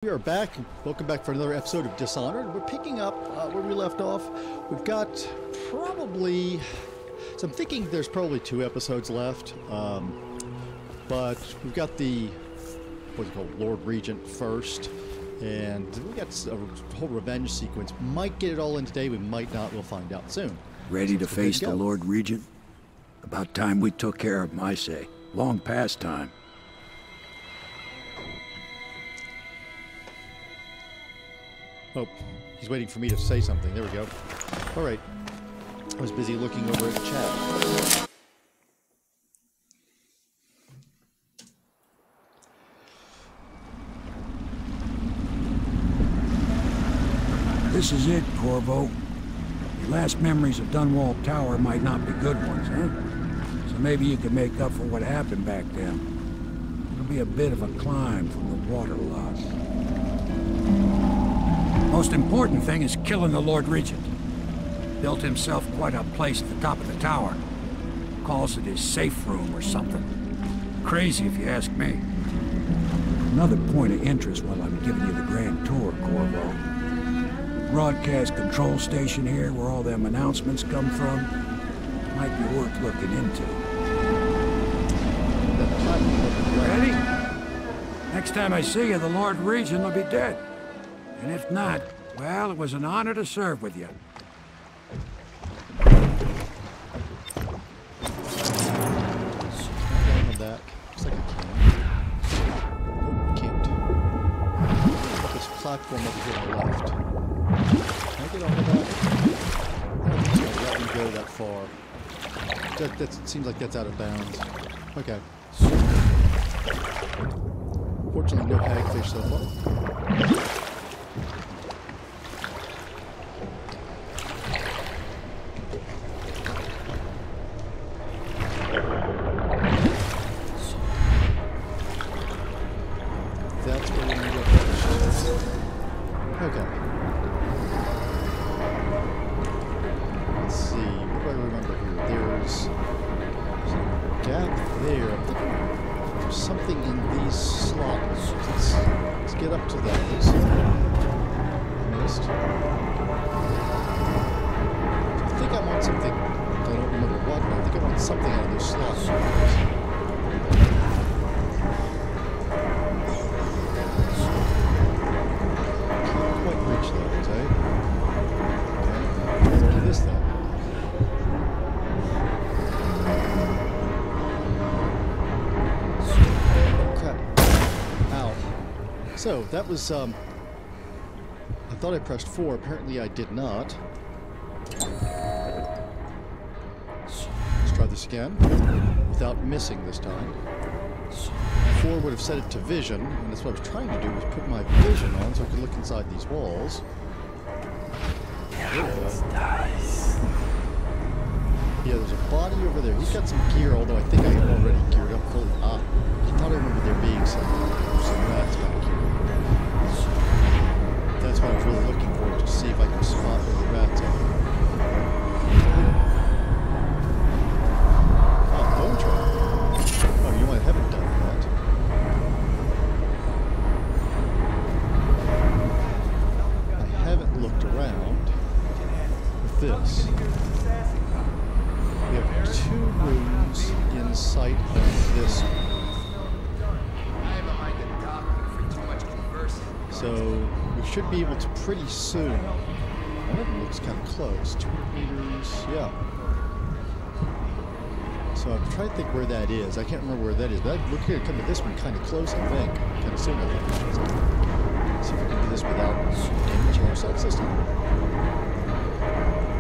We are back. Welcome back for another episode of Dishonored. We're picking up where we left off. We've got probably... So I'm thinking there's probably 2 episodes left. But we've got the... what's it called? Lord Regent first. And we got a whole revenge sequence. Might get it all in today. We might not. We'll find out soon. Ready to face the Lord Regent? About time we took care of him, I say. Long past time. Oh, he's waiting for me to say something. There we go. All right. I was busy looking over at the chat. This is it, Corvo. Your last memories of Dunwall Tower might not be good ones, huh? So maybe you can make up for what happened back then. It'll be a bit of a climb from the water loss. Most important thing is killing the Lord Regent. Built himself quite a place at the top of the tower. Calls it his safe room or something. Crazy if you ask me. Another point of interest while I'm giving you the grand tour, Corvo. Broadcast control station here where all them announcements come from. Might be worth looking into. Ready? Next time I see you, the Lord Regent will be dead. And if not, well, it was an honor to serve with you. That. Looks like I can. Oh, can't. This platform over here on the left. Can I get onto that? I don't think it's gonna let me go that far. That seems like that's out of bounds. Okay. Fortunately, no hagfish so far. That's where we're going to go. Okay. Let's see. What do I remember here? There's a gap there. I'm thinking there's something in these slots. Let's get up to those. Missed. I think I want something. I don't remember what, but I think I want something out of those slots. So, that was, I thought I pressed 4, apparently I did not. Let's try this again, without missing this time. 4 would have set it to vision, and that's what I was trying to do, was put my vision on so I could look inside these walls. There we go. Yeah, there's a body over there. He's got some gear, although I think I have already geared up fully. I thought I remember there being some rats back here. That's what I was really looking for, to see if I could spot where the rats are. Oh, bone trap. Oh, you know, I haven't done that. I haven't looked around with this. We have 2 rooms in sight of this one. So we should be able to pretty soon. One of them looks kind of close. 200 meters, yeah. So I'm trying to think where that is. I can't remember where that is, but I look here to come to this one kind of close, I think. Kind of soon, I think. See if we can do this without damaging ourselves this time.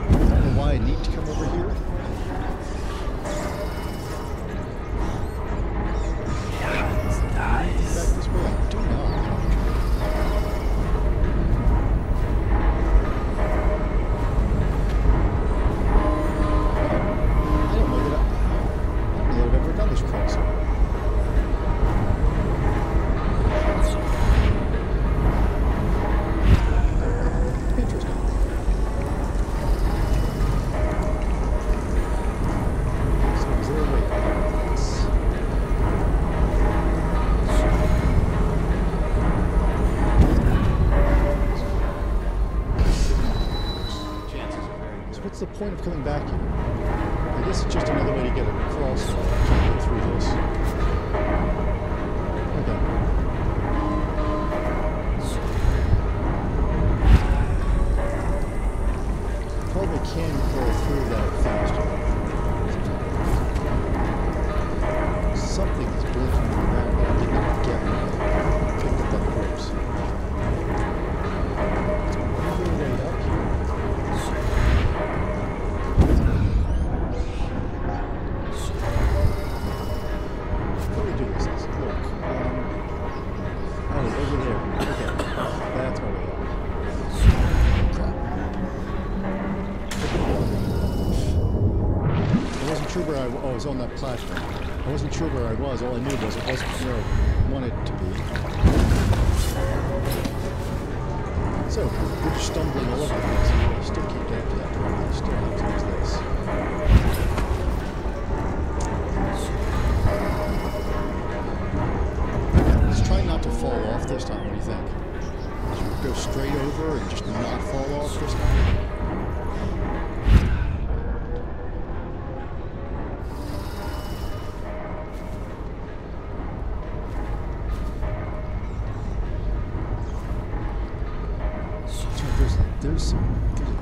I don't know why I need to come over here. Back this way, I do not. point of coming back here? I guess it's just another way to get across. I can't go through this. Okay. Probably can go through that faster. Something is blinking around that I did not get when I picked up that corpse. It's all the way up here. How do we do this? Let's look. Oh, over there. Okay. That's my way up. I wasn't sure where I was on that platform. I wasn't sure where I was. All I knew was it wasn't where I wanted it to be. So, we're just stumbling all over the place. I still can't get to that door. I still have to use this. Let's try not to fall off this time. What do you think? Should we go straight over and just not fall off this time? There's a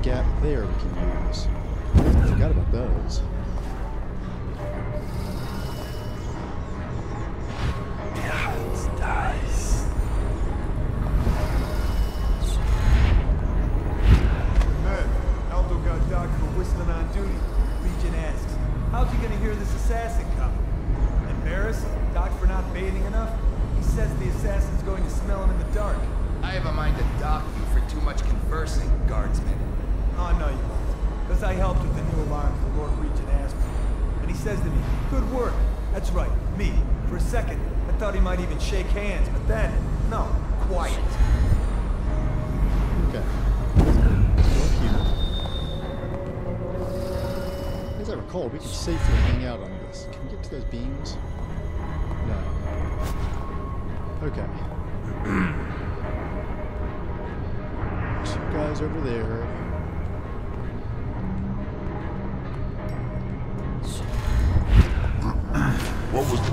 gap there we can use. I forgot about those. Aldo got Doc for whistling on duty. Legion asks, how's he gonna hear this assassin coming? Embarrassed? Doc for not bathing enough? He says the assassin's going to smell him in the dark. I have a mind to dock you for too much conversing, guardsman. Oh, no, you won't. Because I helped with the new alarms the Lord Regent asked for. And he says to me, good work. That's right, me. For a second, I thought he might even shake hands, but then, no, quiet. Okay. Let's go up here. As I recall, we can safely hang out on this. Can we get to those beams? No. Okay. Two guys over there. What was the...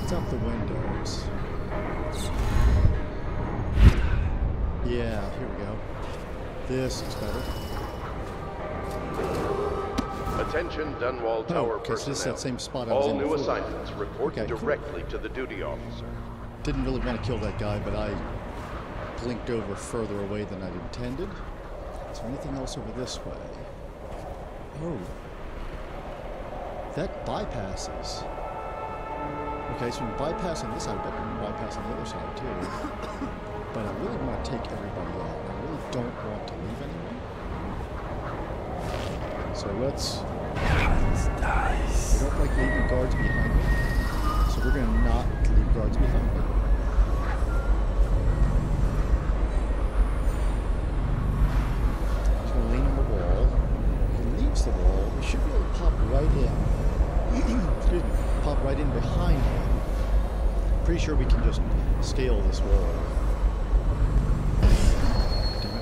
It's out the windows. Yeah, here we go. This is better. Attention Dunwall Tower okay, so this is personnel. that same spot I was All in new before. assignments report Okay, cool. directly to the duty officer. Didn't really want to kill that guy, but I blinked over further away than I'd intended. Is there anything else over this way? Oh. That bypasses. Okay, so when bypassing this side, I bet we can bypass on the other side too. But I really want to take everybody out. I really don't want to leave anyone. So let's... I don't like leaving guards behind me. So we're going to not leave guards behind me. He's going to lean on the wall. If he leaves the wall, we should be able to pop right in. Excuse me. Pop right in behind him. Pretty sure we can just scale this wall. Damn it.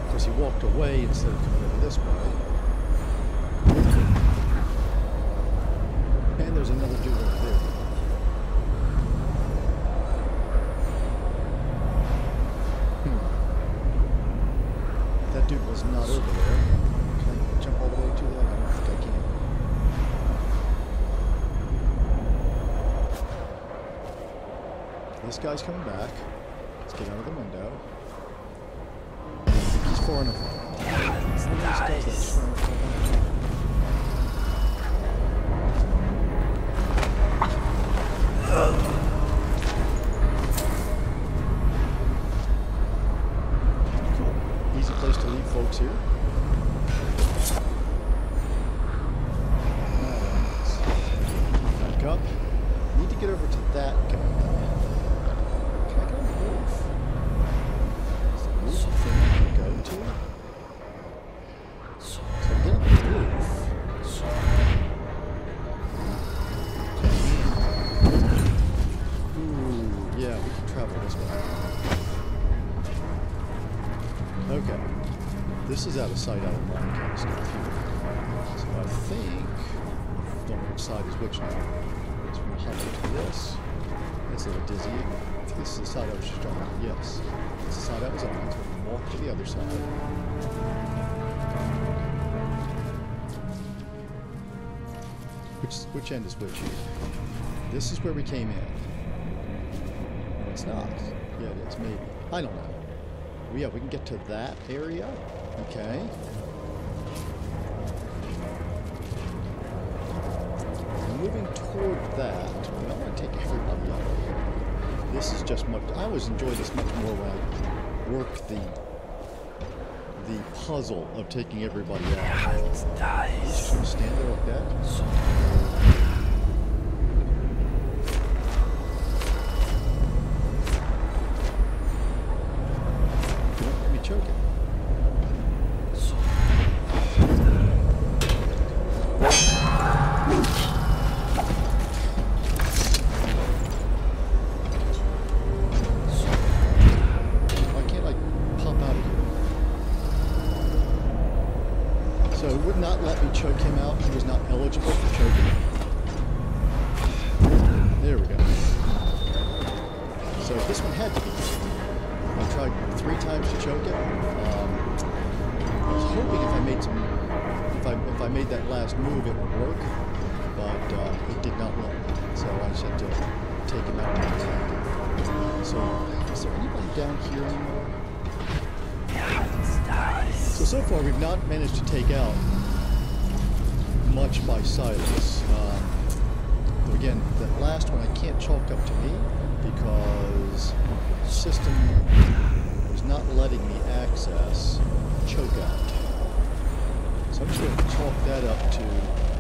Of course, he walked away instead of coming over this way. And there's another dude over there. That dude was not over there. Can I jump all the way to that? I don't think I can. This guy's coming back. Let's get out of the window. He's far enough. Cool. Easy place to leave folks here. Back up. Need to get over to that guy. Can I get on the board? this is out of sight, out of mind kind of stuff here. So I think, don't know which side is which now. So we're going to hover to this. It's a little dizzy. I think this is the side I was just on. Yes. It's the side I was on. So we're going to walk to the other side. Which end is which here? This is where we came in. No, it's not. Yeah, it is. Maybe. I don't know. Yeah, we can get to that area. Okay. Moving toward that, I don't want to take everybody out of here. This is just much. I always enjoy this much more when I work the puzzle of taking everybody out. Just gonna stand there like that. Don't let me choke it. Choke him out. He was not eligible for choking. There we go. So this one had to be. I tried 3 times to choke him. I was hoping if I made that last move, it would work, but it did not work. So I just had to take him out. So is there anybody down here anymore? So far we've not managed to take out much by silence. But again, that last one I can't chalk up to me because the system was not letting me access choke out. So I'm just going to chalk that up to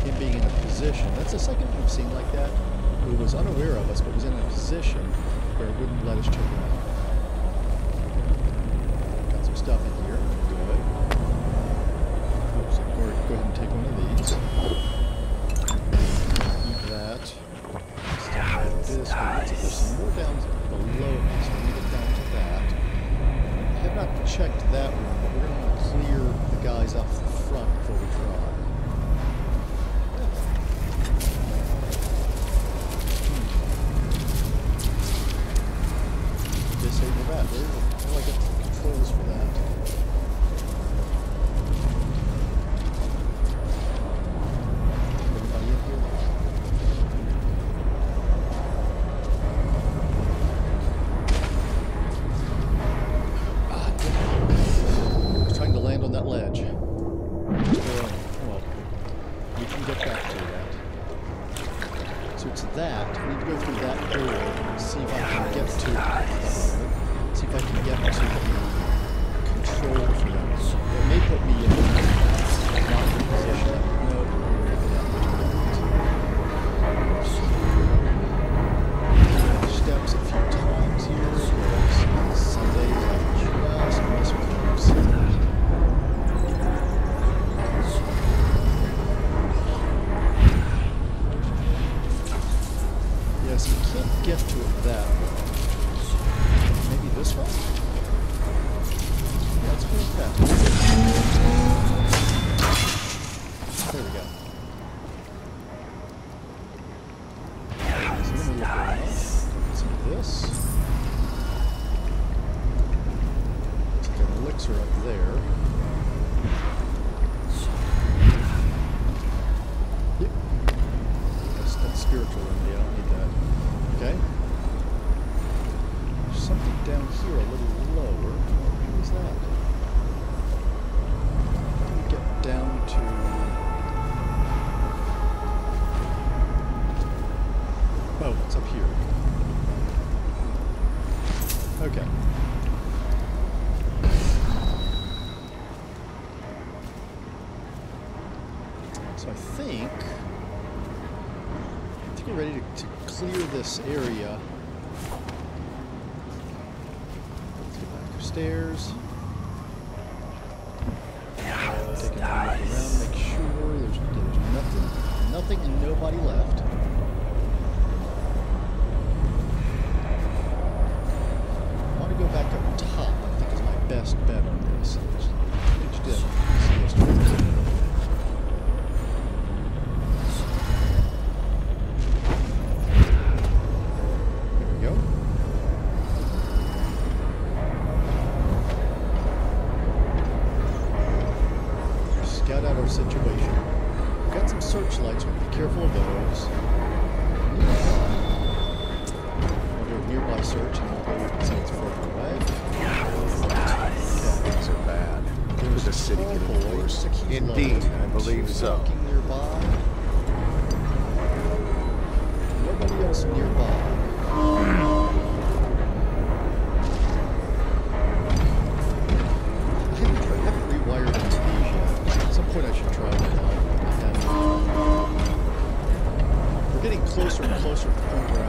him being in a position. That's the second one we've seen like that, who was unaware of us but was in a position where it wouldn't let us choke him out. Got some stuff in here. Good. Oops, go ahead and take one of these. Eat that. This. There's some more down below me, so we need to get down to that. I have not checked that one, but we're going to want to clear the guys off the front before we try. Disable that. There I get the controls for that. We're ready to clear this area. Let's get back upstairs. Take a look around, make sure there's nothing and nobody left. I want to go back up top. I think is my best bet on this. Which did. situation. We've got some searchlights, we'll be careful of those. We'll do a nearby search and we'll go see what's further away. Things are bad. With the city getting worse. Indeed, I believe so. Walking nearby. Nobody else nearby. I haven't rewired any of these yet. At some point I should try that out. We're getting closer and closer to the point where I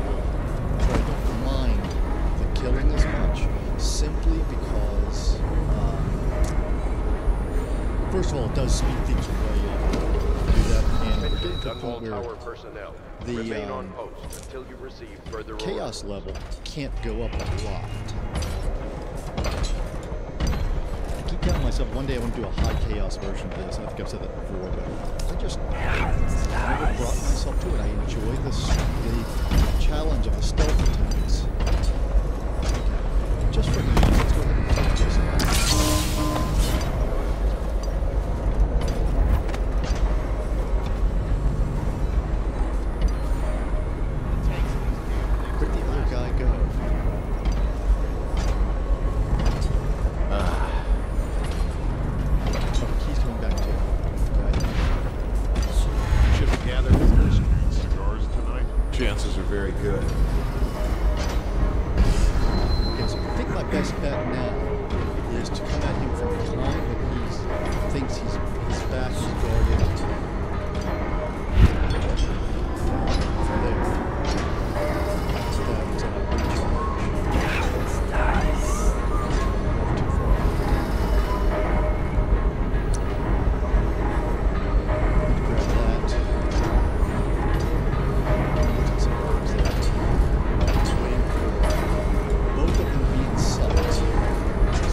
don't mind the killing as much, simply because, first of all, it does speed things way up. Do that, and we're getting to the point where Tower personnel. the Remain on post until you receive further chaos level can't go up a lot. I keep telling myself one day I want to do a high chaos version of this. I think I've said that before, but I just never brought myself to it. I enjoy the challenge of the stealth attacks. Just for me, let's go ahead and take this out. Where'd the other guy go? Oh, the key's coming back too. Okay. Should we gather with cigars tonight? Chances are very good. Okay, so I think my best bet now is to come at him from behind when he thinks his back is guarded. From there. So that's recharge. Not too far. Need to grab that. Some items there. Just waiting for both of them to be in sight, so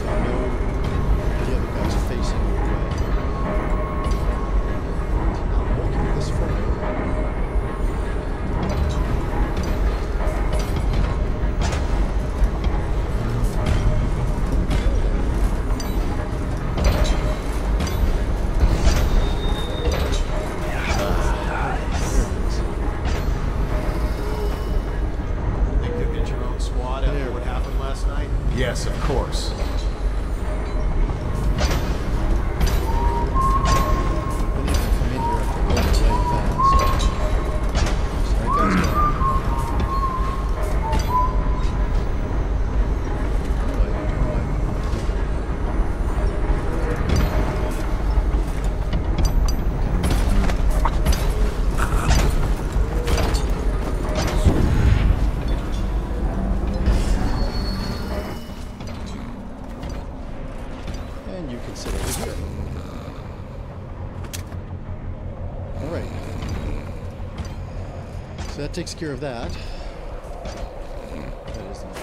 I know the other guy's facing the way. I'm walking this far. Think you'll get your own squad after what happened last night? Yes, of course. I need to come in here after going way fast. Sorry, guys. And you can sit over here. Alright. So that takes care of that. That is not.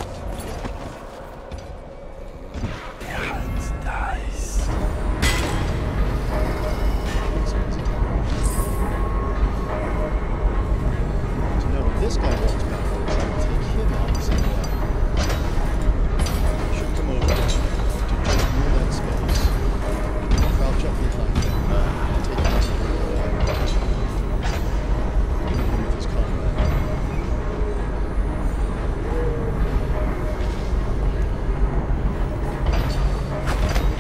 So now when this guy walks backwards, I'll take him out the same way. Should come over to just near that space. Crouch up behind him. Take him out the way. Hit him with his combat.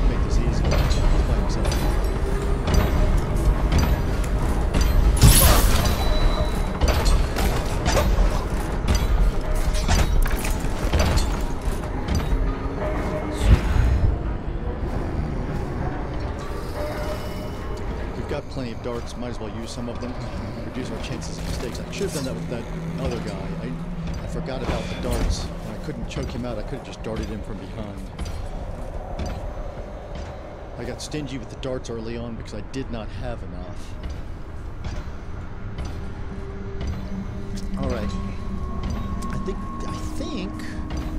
Make this easy. He's by himself. We've got plenty of darts, might as well use some of them. Reduce our chances of mistakes. I should have done that with that other guy. I forgot about the darts. When I couldn't choke him out, I could have just darted him from behind. I got stingy with the darts early on because I did not have enough. Alright. I think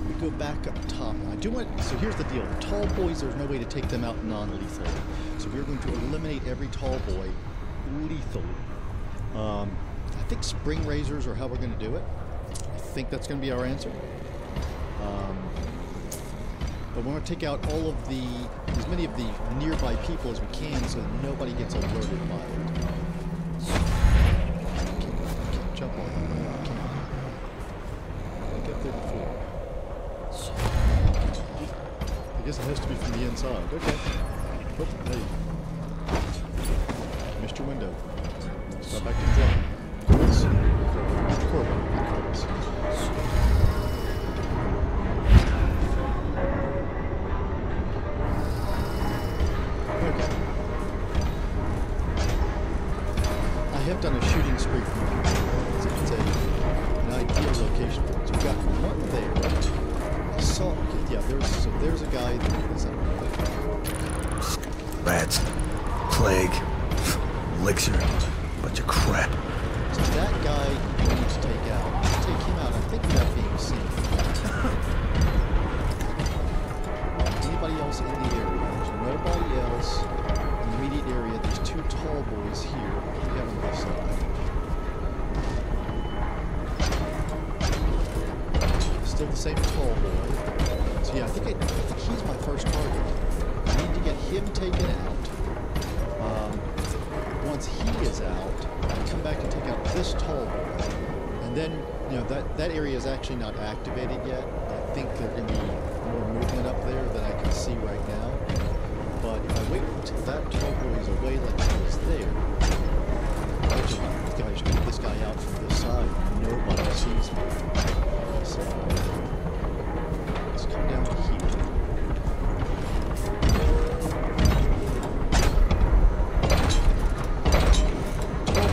we go back up top. I do want, so here's the deal. The tall boys, there's no way to take them out non-lethally. So we're going to eliminate every tall boy lethally. I think spring razors are how we're going to do it. I think that's going to be our answer. But we want to take out all of as many of the nearby people as we can so that nobody gets alerted by it. I can't jump on it. I can't. I got there before. I guess it has to be from the inside. Okay. Oh, hey. Missed your window. Stop back to drop. Corbin. Okay. I have done a shooting spree from here. It's an ideal location. So we've got one there. I saw. Okay, yeah, there's a guy that is up. Rats. Plague. Elixir. Bunch of crap. So that guy we need to take out. Take him out. I think without being seen. Anybody else in the area? There's nobody else in the immediate area. There's two tall boys here. We have on this side. Still the same tall boy. So yeah, I think he's my first target. I need to get him taken out. Once he is out, I come back and take out this tall boy. And then, you know, that area is actually not activated yet. I think there's going to be more movement up there than I can see right now. But if I wait until that tall boy is away like he was there, actually, I just keep this guy out from this side. Nobody sees me. So, let's come down to here.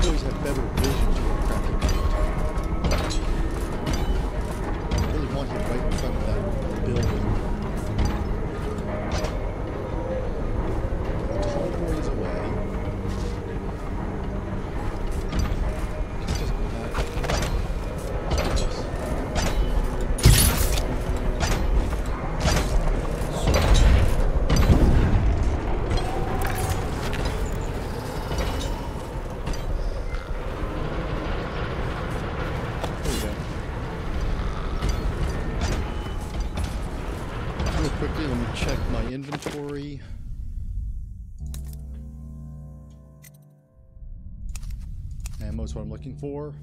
Boys have better vision to a cracking night. I really want him right in front of that building. The tall boy is away. It doesn't matter. Let's do this. Quickly, let me check my inventory. Ammo's what I'm looking for.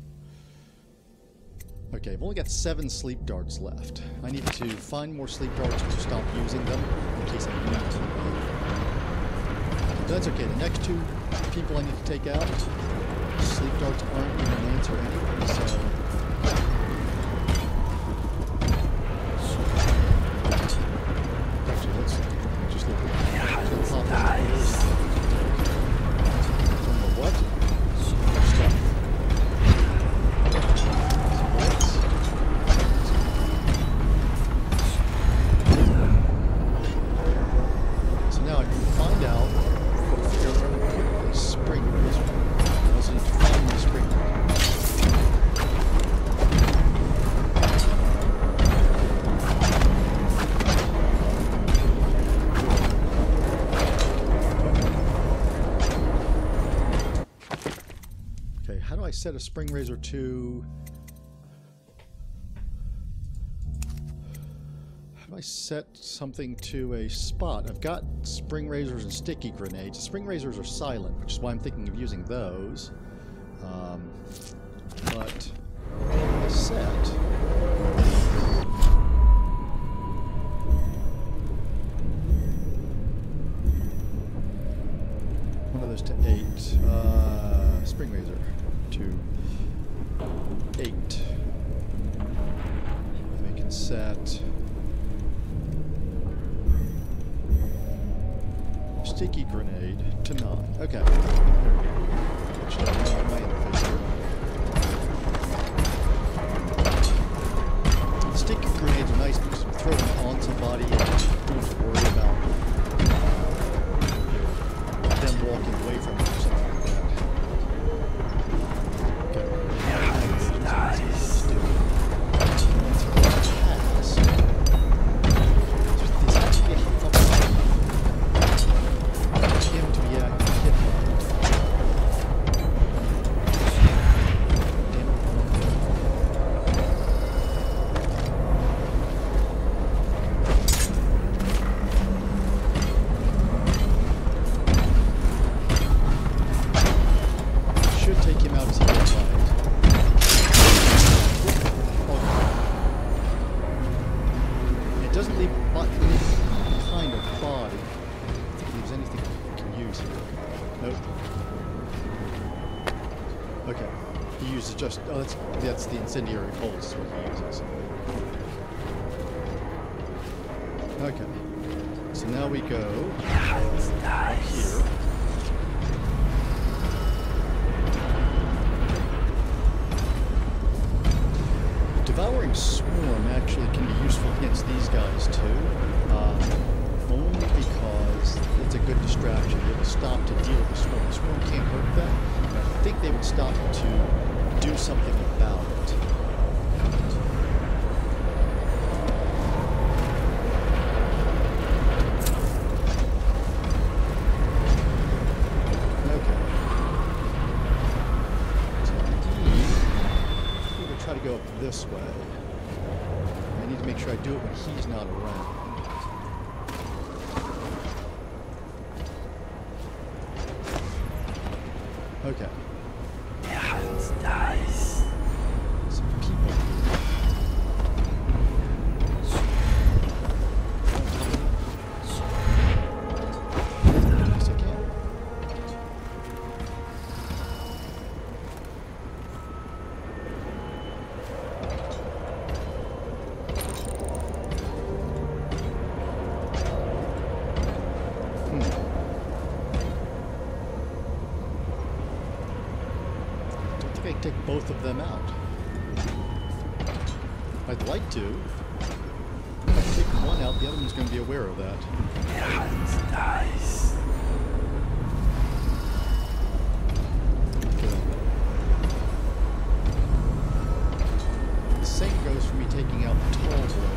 Okay, I've only got 7 sleep darts left. I need to find more sleep darts or stop using them in case I need to. But that's okay. The next 2 people I need to take out, sleep darts aren't going to answer anyway, so... set a spring razor to... How do I set something to a spot? I've got spring razors and sticky grenades. The spring razors are silent, which is why I'm thinking of using those. But I set... one of those to 8. Spring razor to 8. And we can set sticky grenade to 9. Okay. Actually, I have my interface here. Sticky grenades are nice because you throw them on somebody and you don't have to worry about them walking away from it or something like that. Okay. Nice. There's actually a hit up him to be hit. just... Oh, that's the incendiary pulse is what he uses. Okay. So now we go up here. Devouring Swarm actually can be useful against these guys too, only because it's a good distraction. It will stop to deal with the Swarm. The Swarm can't hurt them. I think they would stop to do something about it. Go up this way. I need to make sure I do it when he's not around. Okay. Some people here. Yes, I can. I can take both of them out. I'd like to. If I take one out, the other one's going to be aware of that. Okay. The same goes for me taking out the tall boy.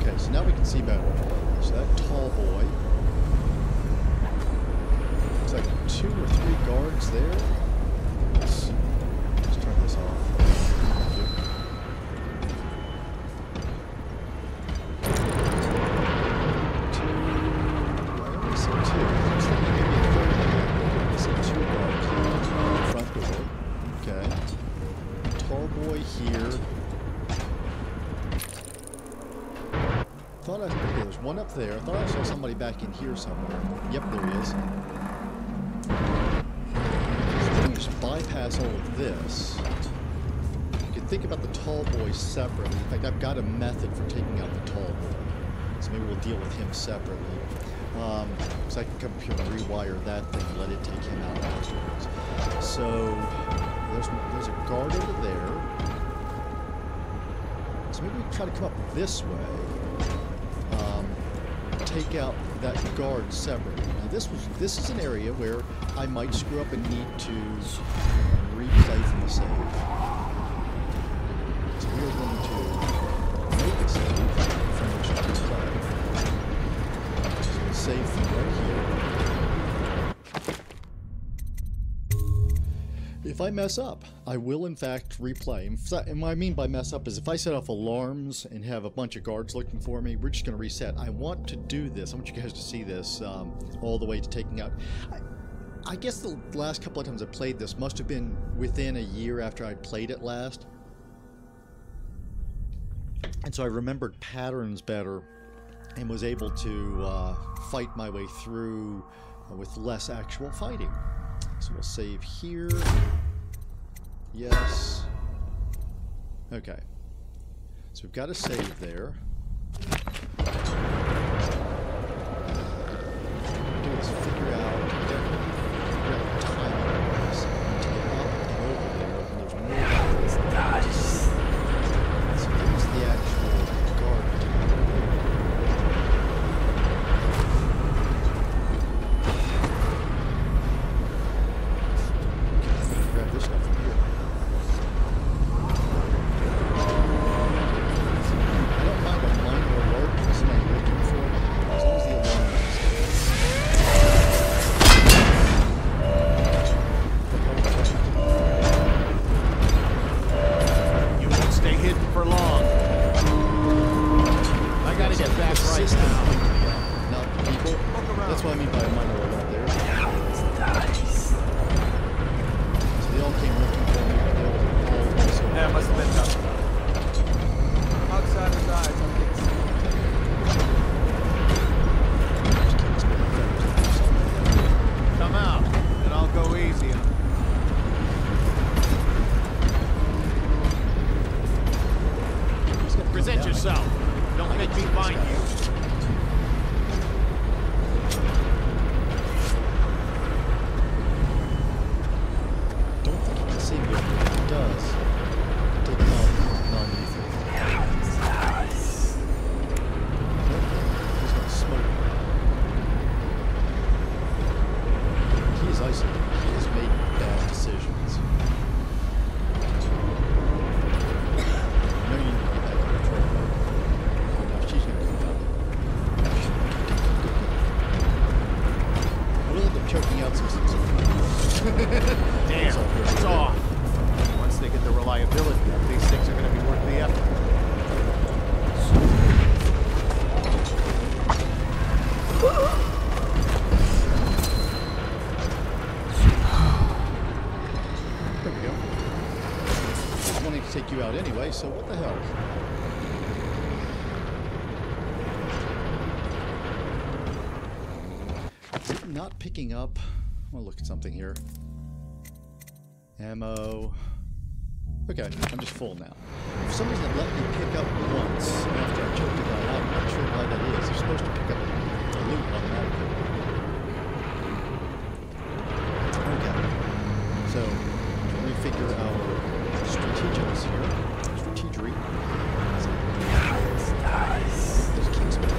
Okay, so now we can see better. So that tall boy. Looks like 2 or 3 guards there. Let's turn this off. Thank you. I only see 2. Looks like maybe a third one. I see 2 guards here. Front door. Okay. Tall boy here. Thought okay, there's one up there. I thought I saw somebody back in here somewhere. Yep, there he is. Just bypass all of this. You can think about the tall boy separately. In fact, I've got a method for taking out the tall boy. So maybe we'll deal with him separately. So I can come up here and rewire that thing and let it take him out afterwards. So there's a guard over there. So maybe we can try to come up this way. Take out that guard separately. Now this is an area where I might screw up and need to replay from the save. So we are going to make a save from which to replay. So we'll save from right here. If I mess up, I will in fact replay. And what I mean by mess up is if I set off alarms and have a bunch of guards looking for me, we're just going to reset. I want to do this. I want you guys to see this all the way to taking out... I guess the last couple of times I played this must have been within a year after I'd played it last. And so I remembered patterns better and was able to fight my way through with less actual fighting. So we'll save here. Yes. Okay. So we've got a save there. What we'll do is figure out the timing of this to get up and over there, and there's no guards. So there's the actual guard tower there. Grab this stuff from here. I don't mind a minor alert for somebody looking for me, as long as the alarm is there. Present yourself. Don't make me find you. Don't think he can see me, but if he does, take him out non-lethal. He's gonna smoke. He is isolated. He has made bad decisions. No, you need to get back in control mode. Oh, no, she's gonna come out. I will end up choking out some things. Damn, it's off. Once they get the reliability up, these things are going to be worth the effort. There we go. I was wanting to take you out anyway, so what the hell? Is it not picking up? I want to look at something here. Ammo. Okay, I'm just full now. For some reason it let me pick up once after I choked a guy out. I'm not sure why that is. You're supposed to pick up the loot automatically. Okay. So, let me figure our strategics here. Strategery. There's Kingsman.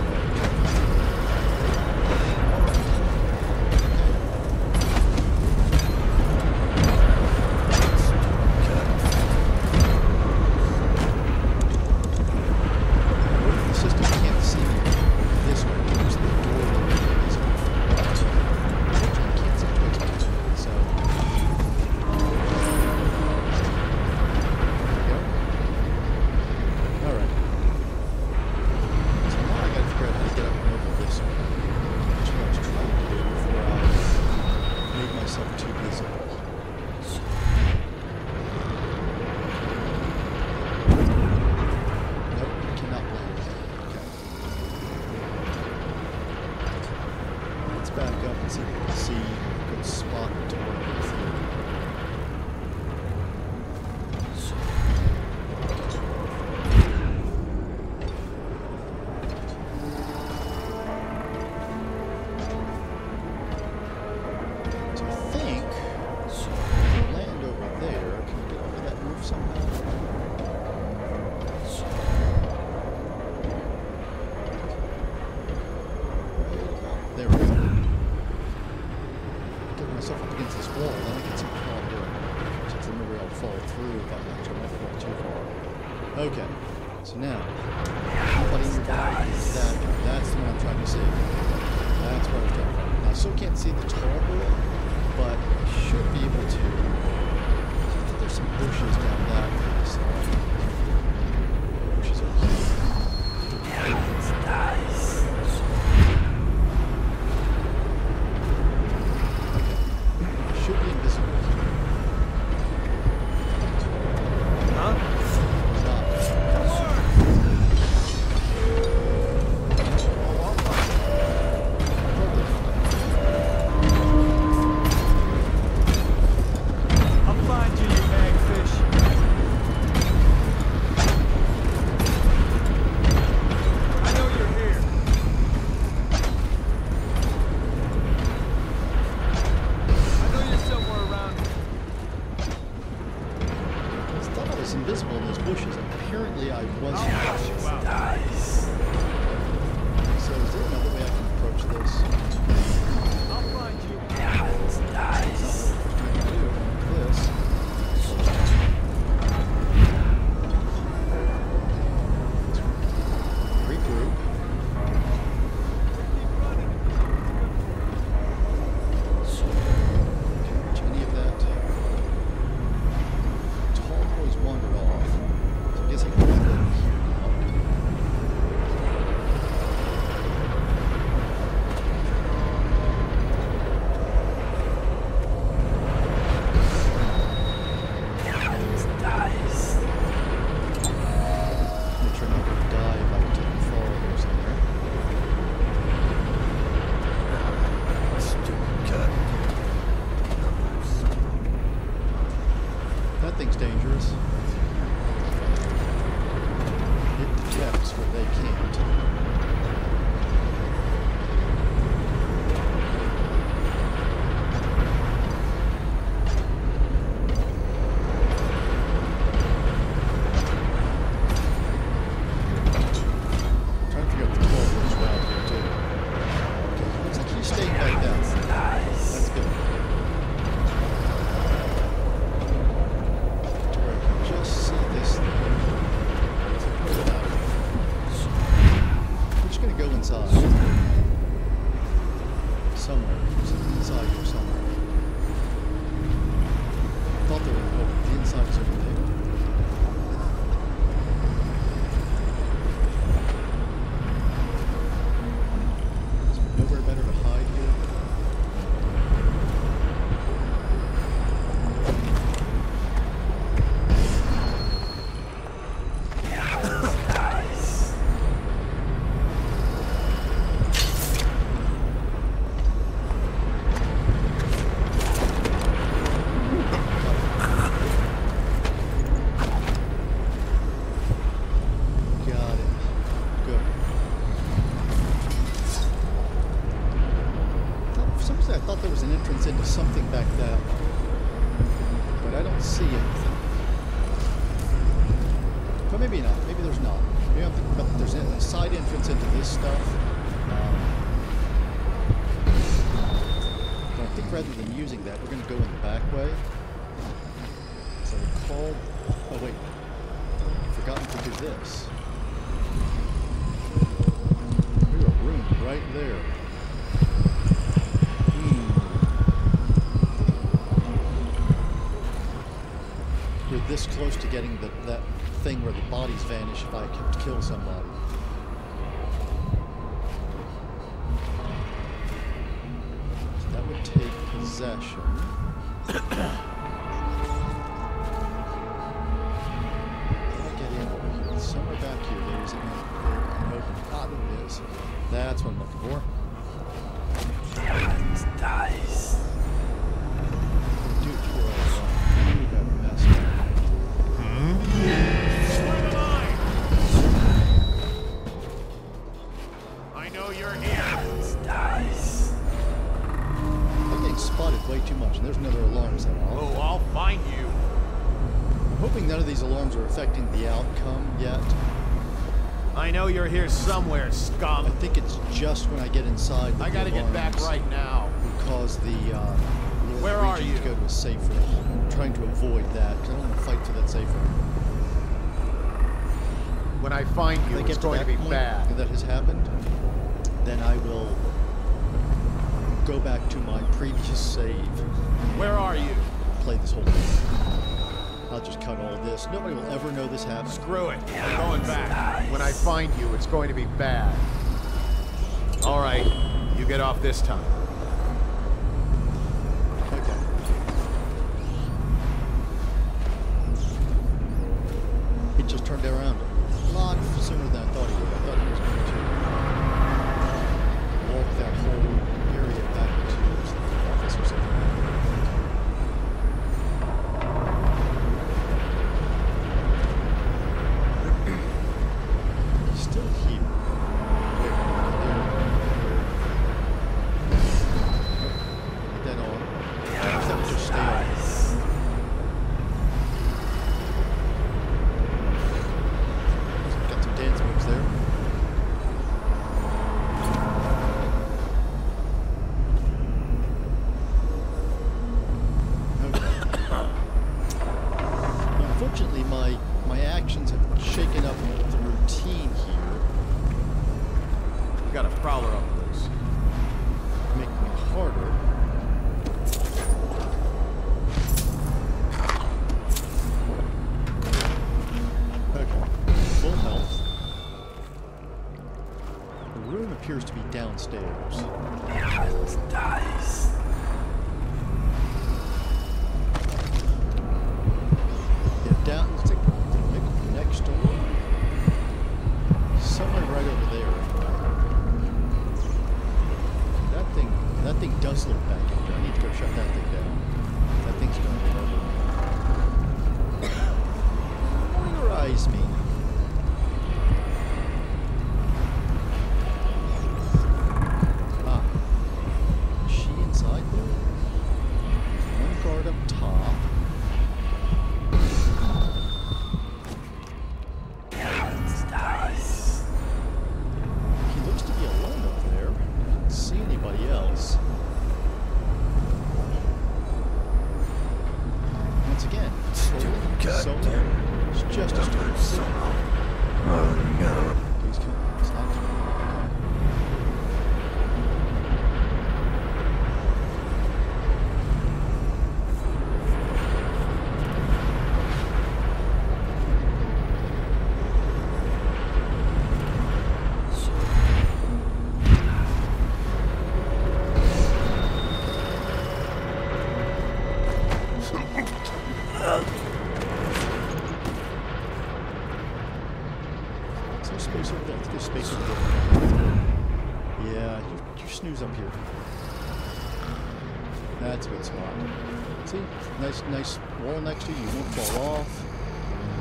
Okay, so now, nobody in your body is that guy. That's the one I'm trying to see. That's what I was trying to find. I still can't see the tall boy, but I should be able to. I think there's some bushes down that way. So. Bushes over here. Okay. Should be invisible. Invisible in those bushes. Apparently I wasn't. Nice. So is there another way I can approach this? I'll find you. Nice. This. Regroup. Can't reach any of that. Wandered off. So I guess I can go back over here now. entrance into something back that way. But I don't see anything. But maybe not. Maybe there's not. Maybe I'm thinking about there's a side entrance into this stuff. But I think rather than using that, we're going to go in the back way. So we called... Oh, wait. I've forgotten to do this. There's a room right there. We're this close to getting that thing where the bodies vanish if I kill somebody. So that would take possession. Somewhere back here, there's an open. Ah, there it is. That's what I'm looking for. Dice. Dude, you're all wrong. You got messed up. I know you're here. Dice. I'm getting spotted way too much, and there's another alarm set off. Oh, I'll find you. I'm hoping none of these alarms are affecting the outcome yet. I know you're here somewhere, scum. I think it's just when I get inside that I gotta the get back alarms right now. will cause the Lord Where are Regent you? to go to a safe room. I'm trying to avoid that, because I don't want to fight for that safe room. When I find you, If I it's get to going that to be point bad. that has happened, then I will go back to my previous save. Where are you? Play this whole thing. I'll just cut all this. Nobody will ever know this happened. Screw it. I'm going back. When I find you, it's going to be bad. All right. You get off this time. Okay. He just turned around a lot sooner than I thought he would. I thought he was going to walk that whole area back to the office or something. He's still here. Wait, put that on. That would just stay on. Got some dance moves there. Okay. Unfortunately, my actions have shaken up the routine here, You got a prowler up loose. making it harder. Okay, full health. The room appears to be downstairs. Dice. Yeah, down. Let's take maybe next door. Somewhere right over there. That thing does look back in here. I need to go shut that thing down. That thing's going to murder. Moisturize me. Ah. Is she inside there? There's one guard up top. Dice. He looks to be alone up there. I don't see anybody else. Once again, solo. It's just a stupid solo. Please come. It's not coming. Is there space over there? There's space over there. Yeah, you snooze up here. That's a good spot. See? Nice wall next to you. You won't fall off.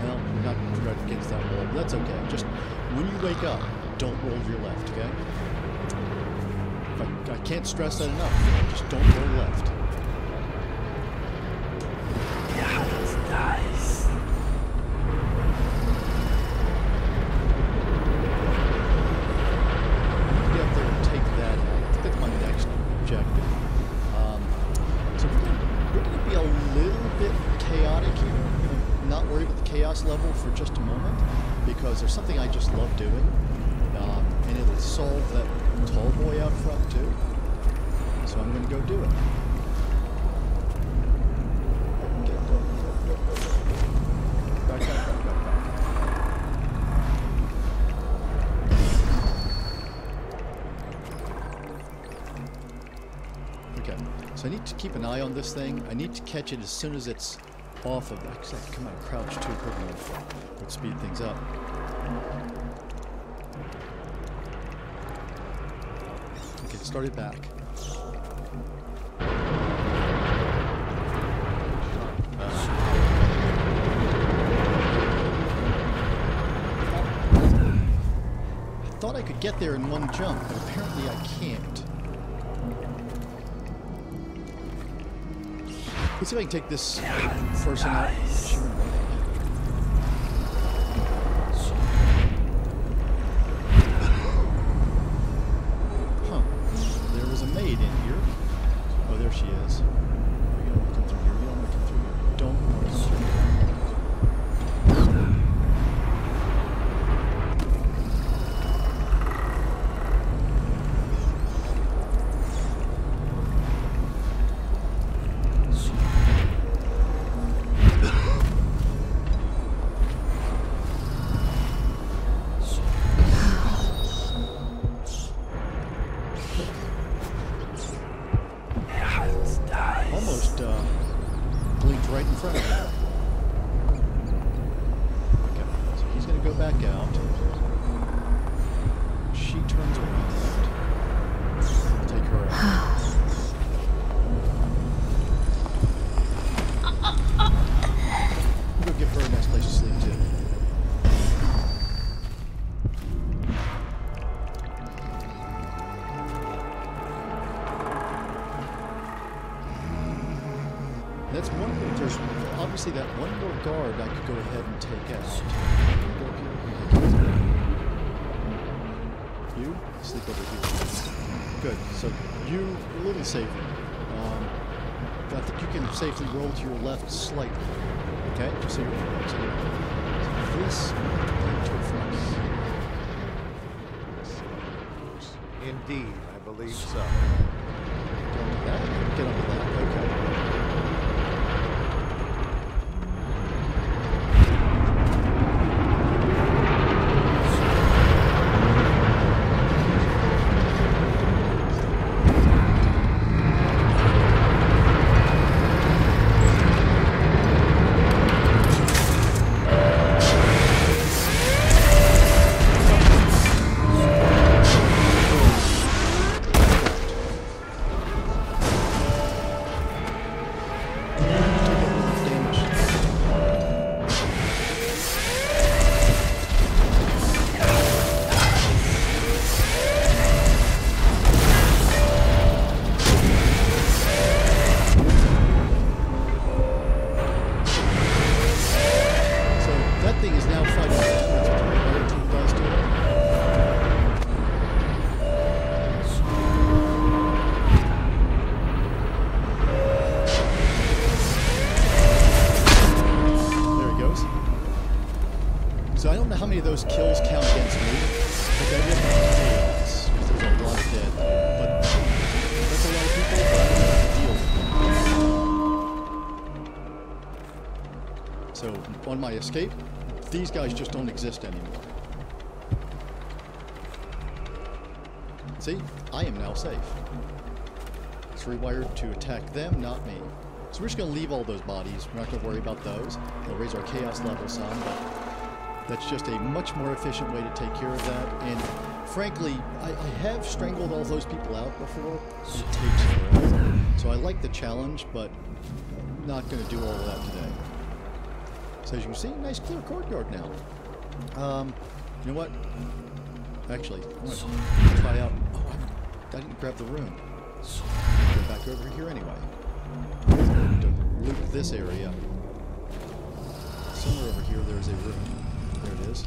No, you're not right against that wall. But that's okay. Just when you wake up, don't roll to your left, okay? I can't stress that enough. Just don't roll left. moment because there's something I just love doing, and it'll solve that tall boy out front too. So I'm going to go do it. Back. Okay, so I need to keep an eye on this thing. I need to catch it as soon as it's off of. Actually, I have to come out and crouch too, would speed things up. Okay, started back. I thought I could get there in one jump, but apparently I can't. Let's see if I can take this person out. Huh. There was a maid in here. Oh, there she is. You don't want to come through here. You don't want to come through here. You don't want to come through here. Almost blinked right in front of him. Okay, so he's going to go back out. She turns around. We'll take her out. We'll go give her a nice place to sleep too. That's one. There's obviously that one more guard I could go ahead and take out. You sleep over here. Good. So you're a little safer. I think you can safely roll to your left slightly. Okay, just so you're right. So this to the front. Indeed, I believe so. Get onto that. Get onto that. Okay. So I don't know how many of those kills count against me, but that wouldn't chaos, because there's a lot dead. But that's a lot of people, but I don't have to deal with them. So on my escape, these guys just don't exist anymore. See? I am now safe. It's rewired to attack them, not me. So we're just going to leave all those bodies. We're not going to worry about those. They'll raise our chaos level some, but that's just a much more efficient way to take care of that. And frankly, I have strangled all those people out before. It takes forever. So I like the challenge, but I'm not going to do all of that today. So as you can see, nice clear courtyard now. You know what? Actually, I'm going to try out... Oh, I didn't grab the room. Go back over here anyway. To loot this area. Somewhere over here there's a room. There it is.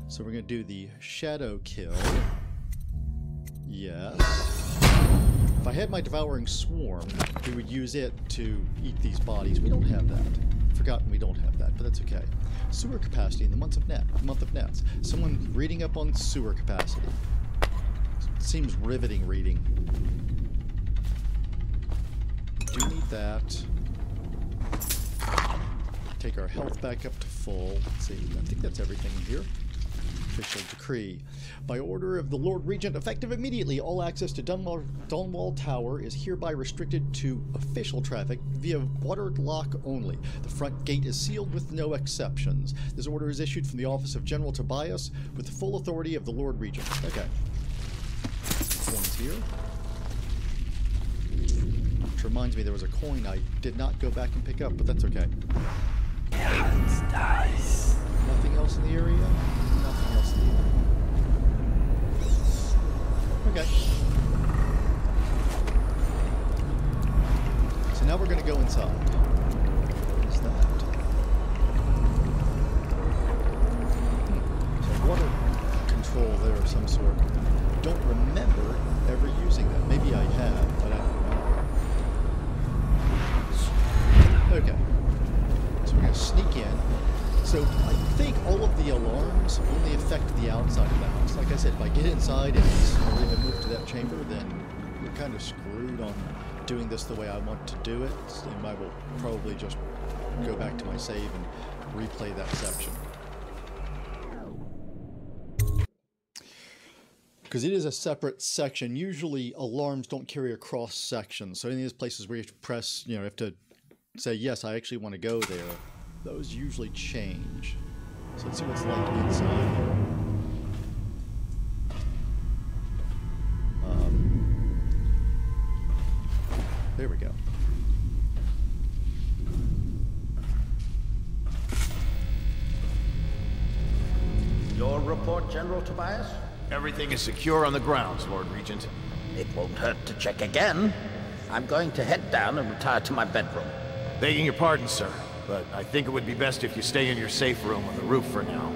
So we're going to do the shadow kill. Yes. If I had my devouring swarm, we would use it to eat these bodies. We don't have that. Forgotten we don't have that, but that's okay. Sewer capacity in the month of Nets. Someone reading up on sewer capacity. Seems riveting reading. We do need that. Take our health back up to full. Let's see, I think that's everything in here. Official decree. By order of the Lord Regent, effective immediately, all access to Dunwall Tower is hereby restricted to official traffic via water lock only. The front gate is sealed with no exceptions. This order is issued from the office of General Tobias with the full authority of the Lord Regent. Okay. This one's here. Which reminds me there was a coin I did not go back and pick up, but that's okay. Nice. Nothing else in the area? Nothing else in the area. Okay. So now we're going to go inside. What is that? So water control there of some sort. Don't remember ever using that. Maybe I have, but I don't remember. Okay. So we're going to sneak in. So I think all of the alarms only affect the outside of the house. Like I said, if I get inside and never even move to that chamber, then we're kind of screwed on doing this the way I want to do it. And I will probably just go back to my save and replay that section. Because it is a separate section. Usually alarms don't carry across sections. So in these places where you have to press, you have to say, yes, I actually want to go there. Those usually change. So let's see what's like inside here. There we go. Your report, General Tobias? Everything is secure on the grounds, Lord Regent. It won't hurt to check again. I'm going to head down and retire to my bedroom. Begging your pardon, sir, but I think it would be best if you stay in your safe room on the roof for now.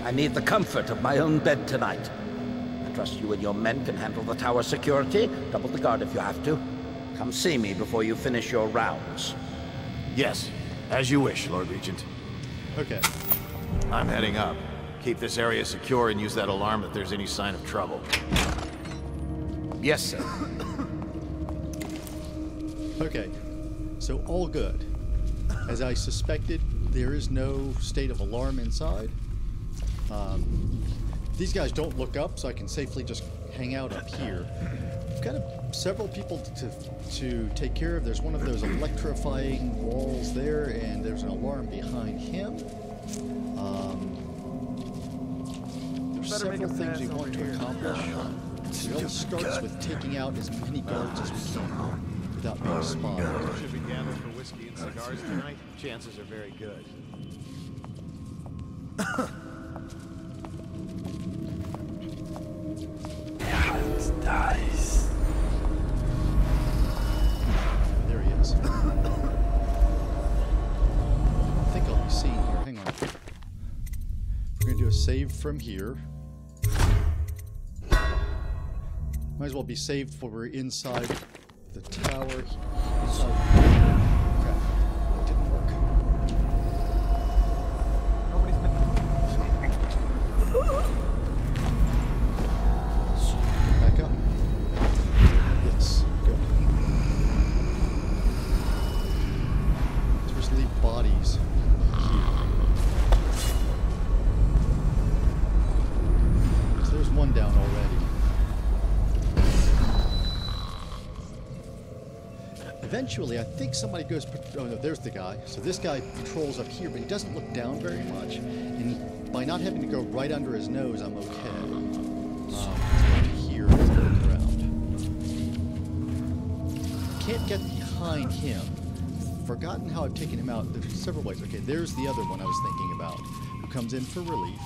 I need the comfort of my own bed tonight. I trust you and your men can handle the tower security. Double the guard if you have to. Come see me before you finish your rounds. Yes, as you wish, Lord Regent. Okay. I'm heading up. Keep this area secure and use that alarm if there's any sign of trouble. Yes, sir. Okay. So all good. As I suspected, there is no state of alarm inside. These guys don't look up, so I can safely just hang out up here. We've got several people to take care of. There's one of those electrifying walls there, and there's an alarm behind him. There's several things we want to accomplish. It all starts with taking out as many guards as we can without being spotted. Should we gather for whiskey and cigars tonight? Chances are very good. Nice. There he is. I think I'll be seen here. Hang on. We're going to do a save from here. Might as well be saved while we're inside the tower. Inside. Crap. That didn't work. Nobody's been... Back up. Yes. Good. So just leave bodies here. So there's one down already. Eventually, I think somebody goes... Oh, no, there's the guy. So this guy patrols up here, but he doesn't look down very much. And by not having to go right under his nose, I'm okay. Here, let's look around. Can't get behind him. Forgotten how I've taken him out. There's several ways. Okay, there's the other one I was thinking about, who comes in for relief.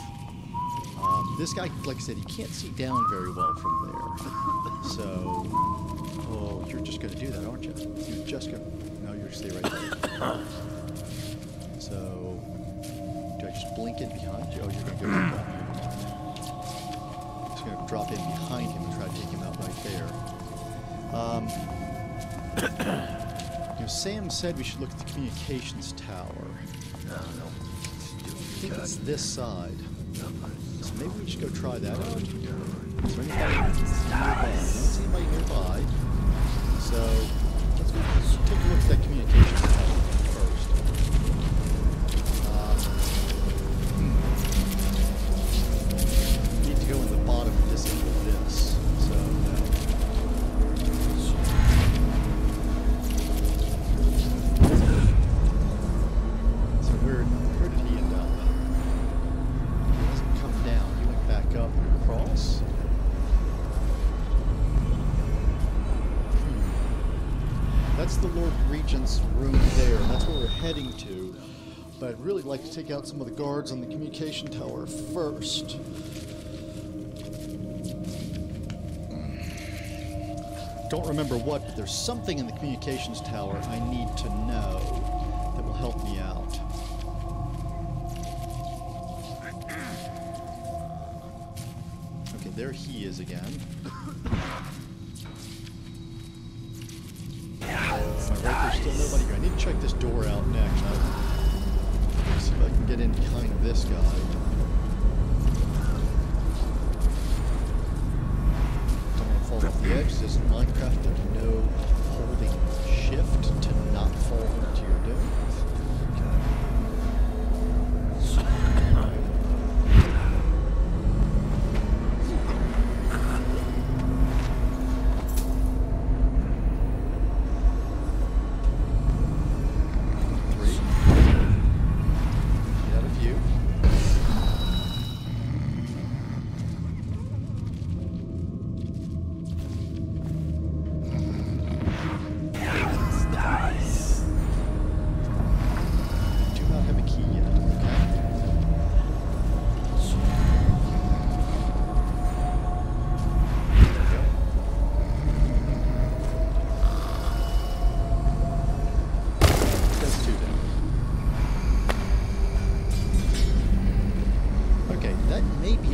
This guy, like I said, he can't see down very well from there. So... Oh, you're just going to do that, aren't you? You're just going to... No, you're stay right there. So... Do I just blink in behind you? Oh, you're going to go down here. Just going to drop in behind him and try to take him out right there. You know, Sam said we should look at the communications tower. I think it's this side. So maybe we should go try that out. Is there anybody nearby? I don't see anybody nearby. So let's go take a look at that communications tower first. Need to go in the bottom and disable this. So where did he end up? He hasn't come down. He went back up and across. That's the Lord Regent's room there. That's where we're heading to. But I'd really like to take out some of the guards on the communication tower first. Don't remember what, but there's something in the communications tower I need to know that will help me out. Okay, there he is again. Am I right, there's still nobody here. I need to check this door out next. See if I can get in behind this guy. Don't want to fall off the edge. This is Minecraft. There's no holding shift to not fall into your doom.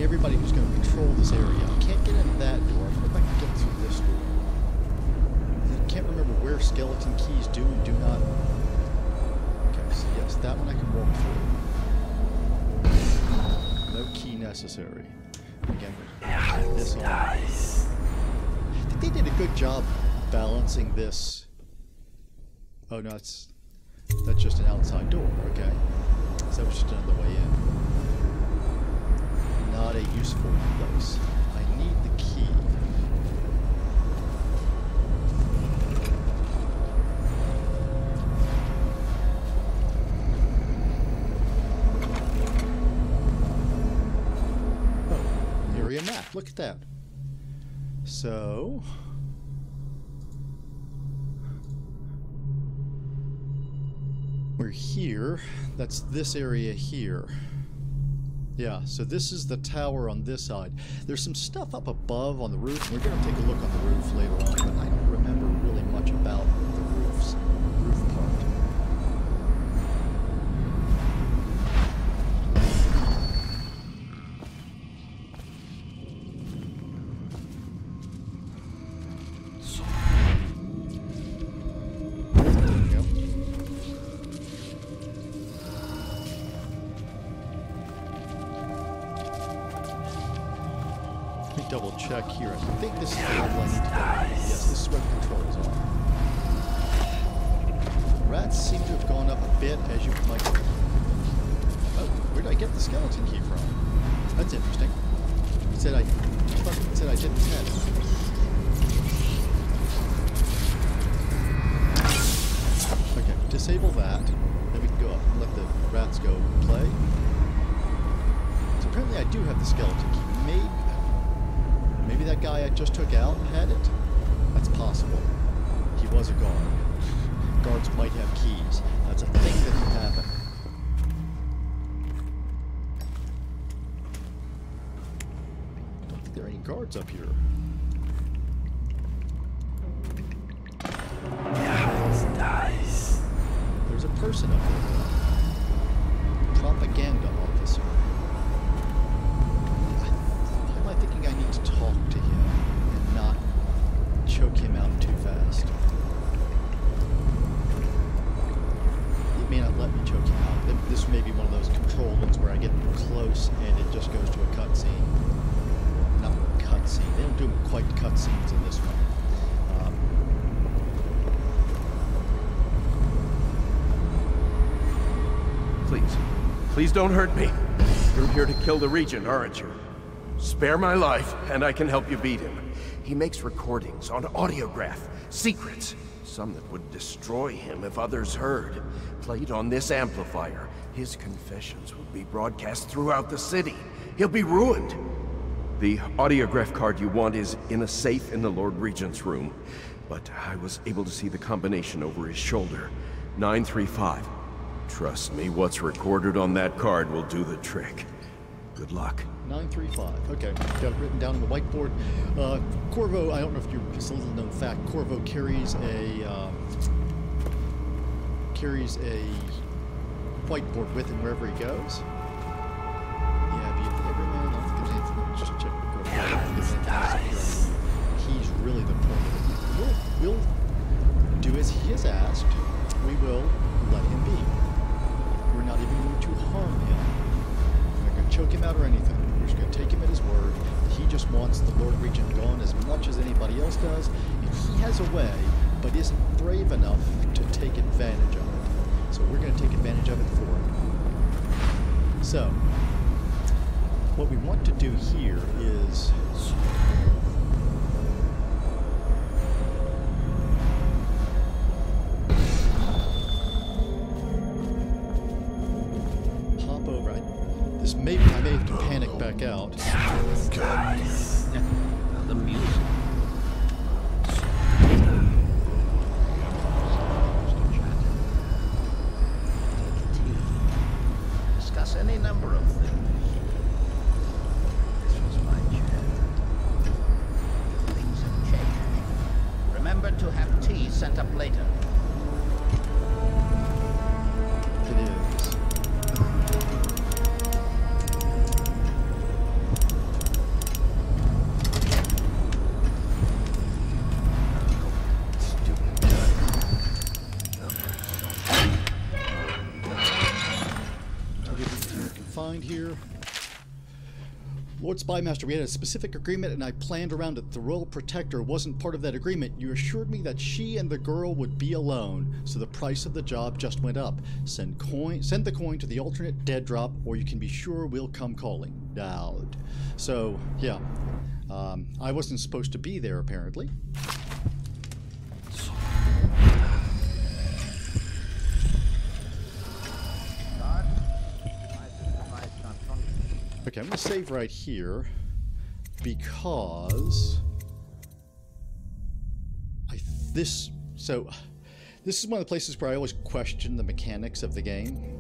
Everybody who's going to control this area. I can't get in that door. I wonder if I can get through this door. I can't remember where skeleton keys do and do not. Okay, so yes, that one I can walk through. No key necessary. Again, this on. I think they did a good job balancing this. Oh no, that's just an outside door. Okay, so that was just another way in. Not a useful place. I need the key. Oh, area map. Look at that. So we're here. That's this area here. Yeah, so this is the tower on this side. There's some stuff up above on the roof. We're going to take a look on the roof later on, but I don't remember really much about the roof part. There we go. Double check here. I think this is the level I need to go. Yes, this is where the controls are. Rats seem to have gone up a bit, as you might. Oh, where did I get the skeleton key from? That's interesting. It said I didn't have it. Okay, disable that. Then we can go up and let the rats go play. So apparently I do have the skeleton key. Maybe that guy I just took out had it? That's possible. He was a guard. Guards might have keys. That's a thing that can happen. Don't think there are any guards up here. Nice. There's a person up there. Propaganda officer. I think I need to talk to him and not choke him out too be one of those controlled ones where I get close and it just goes to a cutscene. Not a cutscene. They don't do quite cutscenes in this one. Please don't hurt me. You're here to kill the Regent, aren't you? Spare my life, and I can help you beat him. He makes recordings on audiograph, secrets. Some that would destroy him if others heard. Played on this amplifier, his confessions would be broadcast throughout the city. He'll be ruined. The audiograph card you want is in a safe in the Lord Regent's room. But I was able to see the combination over his shoulder. 935. Trust me, what's recorded on that card will do the trick. Good luck. 935. Okay, got it written down on the whiteboard. Corvo, I don't know if it's a little known fact, Corvo carries a whiteboard with him wherever he goes. Yeah, be it every man. I don't think there's anything. Just check Corvo. He's really the point of it. We'll do as he has asked. We will let him be. We're not even going to harm him. We're not going to choke him out or anything. We're just going to take him at his word. He just wants the Lord Regent gone as much as anybody else does. And he has a way, but isn't brave enough to take advantage of it. So we're going to take advantage of it for him. So, what we want to do here is... I may have to panic back out. The music. Discuss any number of things. This was my chair. Things have changed. Remember to have tea sent up later. It is. Here. Lord Spymaster, we had a specific agreement and I planned around it. The Royal Protector wasn't part of that agreement. You assured me that she and the girl would be alone, so the price of the job just went up. Send the coin to the alternate dead drop, or you can be sure we'll come calling. Dowd. So, yeah. I wasn't supposed to be there, apparently. Okay, I'm going to save right here because this is one of the places where I always question the mechanics of the game.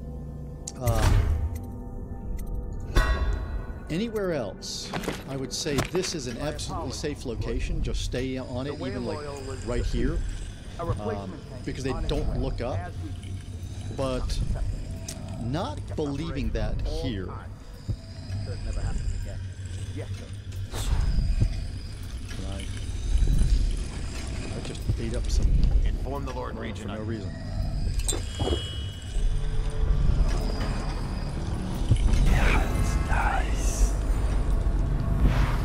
Anywhere else, I would say this is an absolutely safe location. Just stay on it, even like right here, because they don't look up. But not believing that here. Never happened again. Yes, sir. Right. I just ate up some. Inform the Lord Regent for no reason. Nice.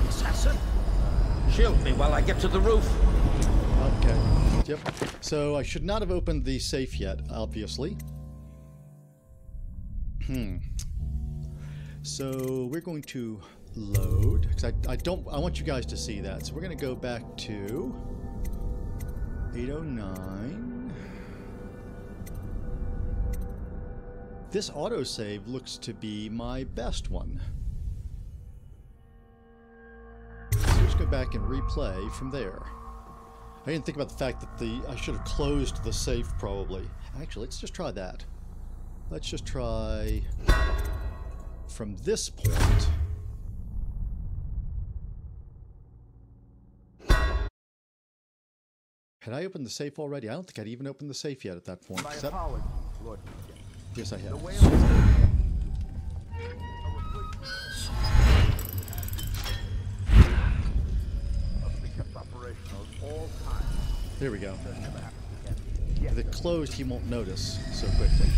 Assassin, shield me while I get to the roof. Okay. Yep. So I should not have opened the safe yet, obviously. So we're going to load, because I want you guys to see that. So we're going to go back to 809. This autosave looks to be my best one. So let's go back and replay from there. I didn't think about the fact that I should have closed the safe probably. Actually, let's just try that. Let's just try from this point. Had I opened the safe already? I don't think I'd even opened the safe yet at that point. My apologies, Lord. Yes, I have. There we go. If it closed, he won't notice so quickly.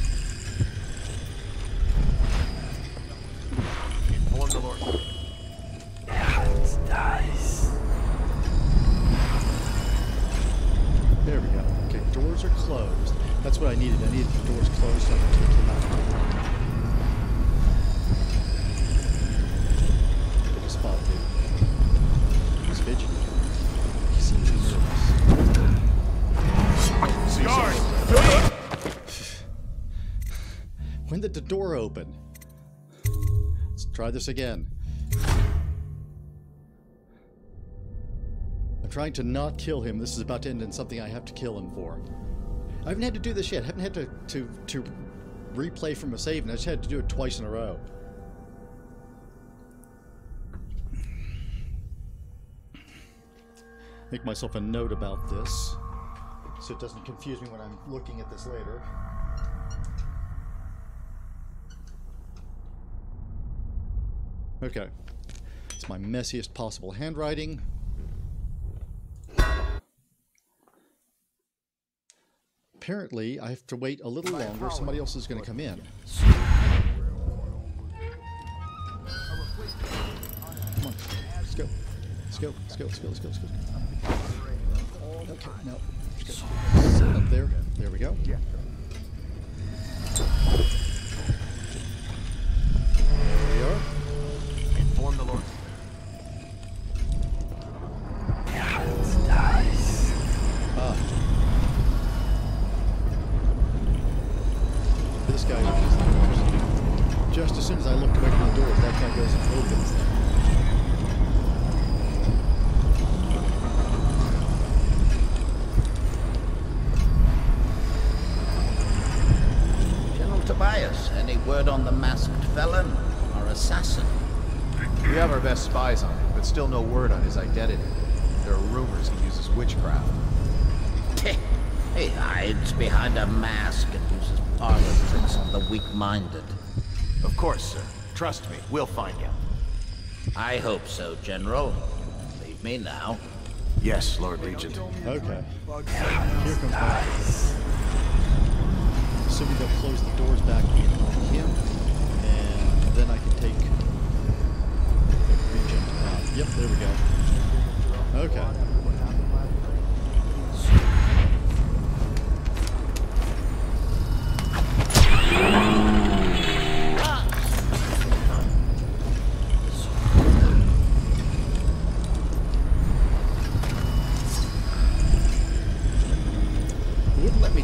closed. That's what I needed. I needed the doors closed so I could take him out. Good spot, dude. He's fidgety. He seems nervous. Guard! When did the door open? Let's try this again. I'm trying to not kill him. This is about to end in something I have to kill him for. I haven't had to do this yet. I haven't had to replay from a save, and I just had to do it twice in a row. Make myself a note about this so it doesn't confuse me when I'm looking at this later. Okay. It's my messiest possible handwriting. Apparently, I have to wait a little longer. Somebody else is going to come in. Come on. Let's go. Let's go. Let's go. Let's go. Let's go. Let's go. Okay. No. Let's go. Up there. There we go. There we are. Inform the Lord. This guy opens the doors. Just as soon as I looked away from the doors, that guy goes and opens them. General Tobias, any word on the masked felon or assassin? We have our best spies on him, but still no word on his identity. There are rumors he uses witchcraft. He hides behind a mask and uses parlor tricks on the weak-minded. Of course, sir. Trust me, we'll find him. I hope so, General. Leave me now. Yes, Lord Regent. Okay. Here comes my... Assuming they'll close the doors back behind him, and then I can take the Regent out. Yep, there we go. Okay.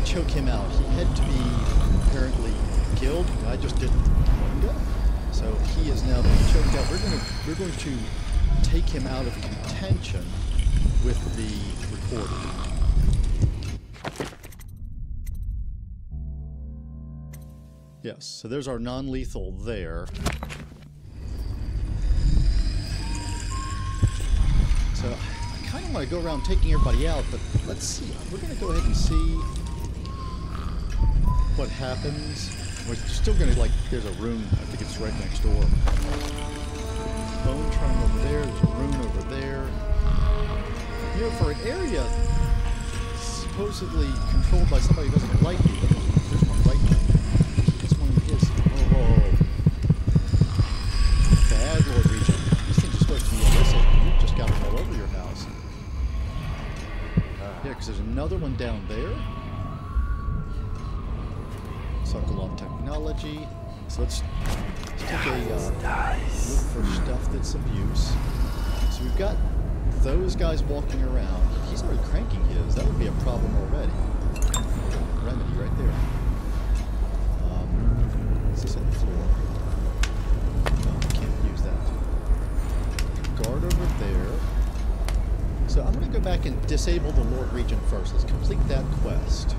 Choke him out. He had to be apparently killed. I just didn't let him go. So he is now being choked out. We're going to take him out of contention with the recording. Yes, so there's our non-lethal there. So I kind of want to go around taking everybody out, but let's see. We're going to go ahead and see what happens. We're still gonna, like, there's a rune, I think it's right next door. Bone charm over there, there's a rune over there. You know, for an area supposedly controlled by somebody who doesn't like you, there's one right now. This one is, oh. Bad Lord Regent. These things are supposed to be illicit, and you've just got them all over your house. Yeah, because there's another one down there. Sokolov technology. So let's take a look for stuff that's of use. So we've got those guys walking around. He's already cranking his. That would be a problem already. Remedy right there. What's this on the floor? No, can't use that. Guard over there. So I'm going to go back and disable the Lord Regent first. Let's complete that quest.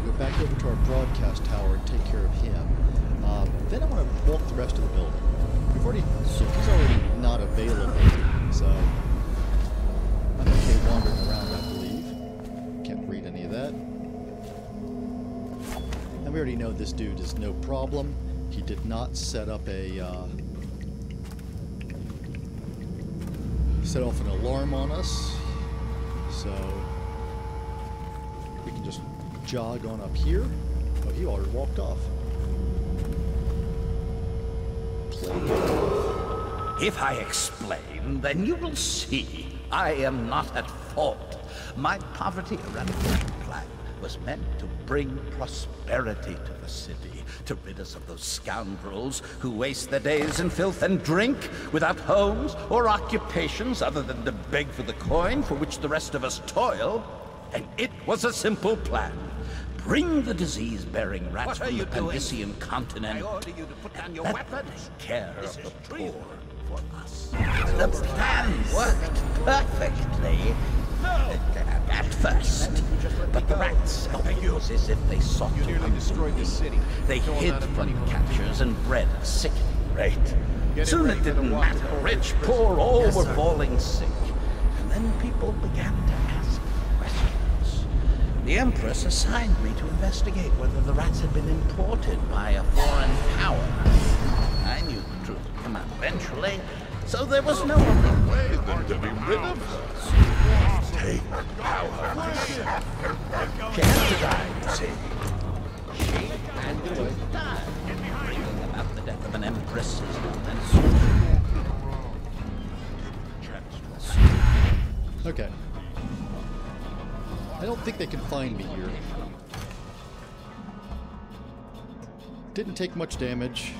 Go back over to our broadcast tower and take care of him. Then I want to walk the rest of the building. He's already not available, so I'm okay wandering around, I believe. Can't read any of that. And we already know this dude is no problem. He did not set up a set off an alarm on us, so we can just jog on up here. Oh, he already walked off. If I explain, then you will see I am not at fault. My poverty eradication plan was meant to bring prosperity to the city, to rid us of those scoundrels who waste their days in filth and drink, without homes or occupations other than to beg for the coin for which the rest of us toil. And it was a simple plan. Bring the disease-bearing rats from the Pandician continent and let them take care of the poor for us. The plan worked perfectly. At first, but the rats, it was as if they sought to destroy the city. They hid from captures and bred a sickening rate. Soon it didn't matter, rich, poor, all were falling sick. And then people began to ask questions. The Empress assigned me to investigate whether the rats had been imported by a foreign power. I knew the truth would come out eventually, so there was no other way than to be rid of them. Take power. She had to die, you see. She had to die. Bringing about the death of an empress is no less. Okay. I don't think they can find me here. Didn't take much damage.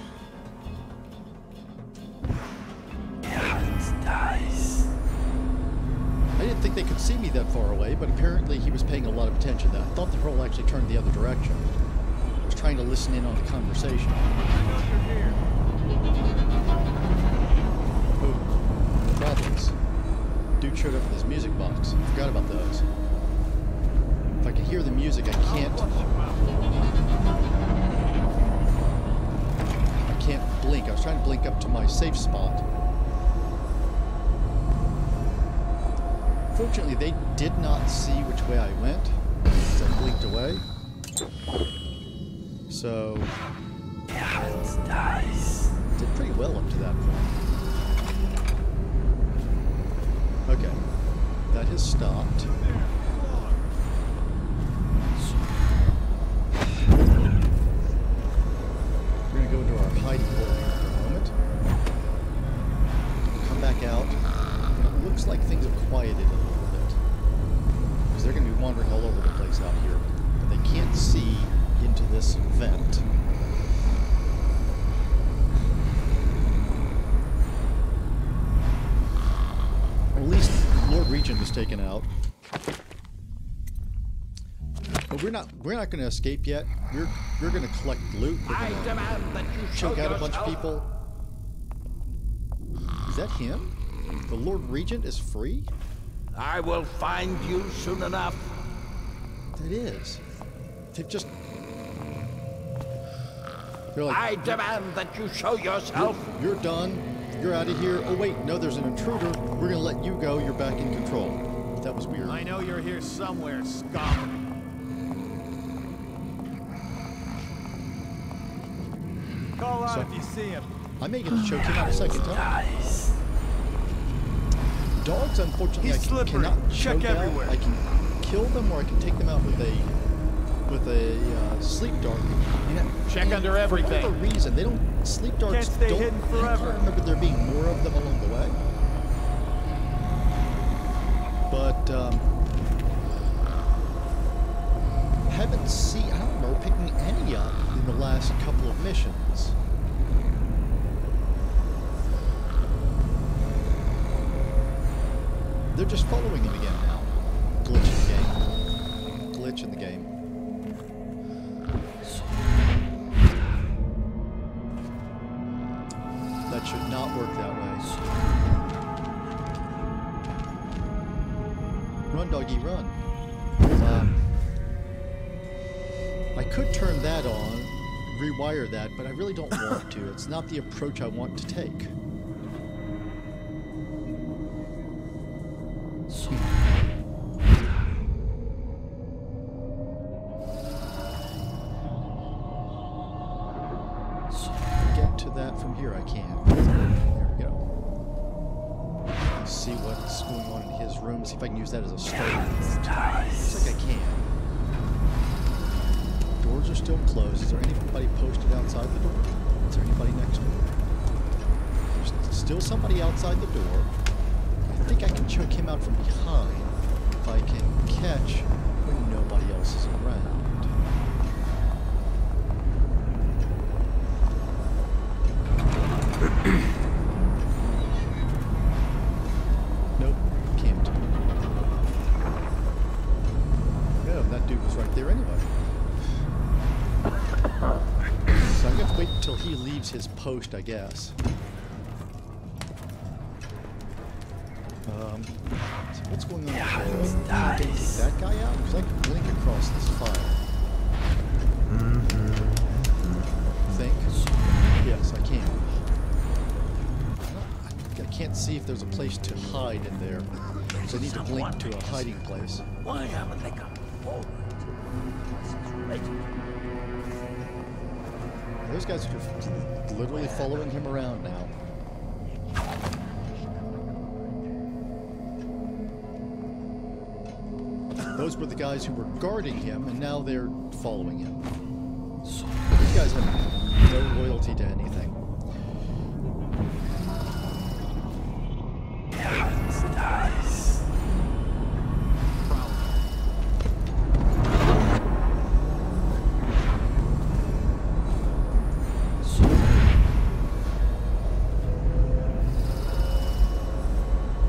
I didn't think they could see me that far away, but apparently he was paying a lot of attention. I thought the troll actually turned the other direction. I was trying to listen in on the conversation. Oh, problems. Dude showed up with his music box. Forgot about those. If I can hear the music, I can't blink. I was trying to blink up to my safe spot. Fortunately, they did not see which way I went, because I blinked away. So, did pretty well up to that point. Okay, that has stopped. We're going to go into our hiding hole here for a moment. Come back out. And it looks like things have quieted a little bit. Because they're going to be wandering all over the place out here. But they can't see into this vent. Or at least Lord Regent is taken out. But we're not going to escape yet. We're going to collect loot. We're going to choke out a bunch of people. Is that him? The Lord Regent is free? I will find you soon enough. It is. They've just... They're like, I demand that you show yourself. You're done. You're out of here. Oh wait, no, there's an intruder. We're gonna let you go. You're back in control. That was weird. I know you're here somewhere, scum. Call out if you see him. I may get to choke him out a second time. Dogs, unfortunately, I cannot choke out. I can kill them, or I can take them out with a sleep dart. Check under everything. For whatever reason, they don't. Sleep darts Can't stay don't. hidden forever. I remember there being more of them along the way. But haven't seen. I don't remember picking any up in the last couple of missions. They're just following him again now. Glitch in the game. Glitch in the game. That should not work that way. Run, doggy, run. I could turn that on, rewire that, but I really don't want to. It's not the approach I want to take. Get to that from here, I can. There we go. Let's see what's going on in his room, see if I can use that as a starter. Looks like I can. Doors are still closed. Is there anybody posted outside the door? Is there anybody next door? There's still somebody outside the door. I think I can choke him out from behind if I can catch when nobody else else is around. Nope, can't. Yeah, that dude was right there anyway. So I have to wait until he leaves his post, I guess. So what's going on here? Can take that guy out? Because I can blink across this fire. I think. Yes, I can. I can't see if there's a place to hide in there. So I need to blink to a hiding place. Why haven't they come forward? Those guys are literally following him around now. Those were the guys who were guarding him, and now they're following him. These guys have no loyalty to anything.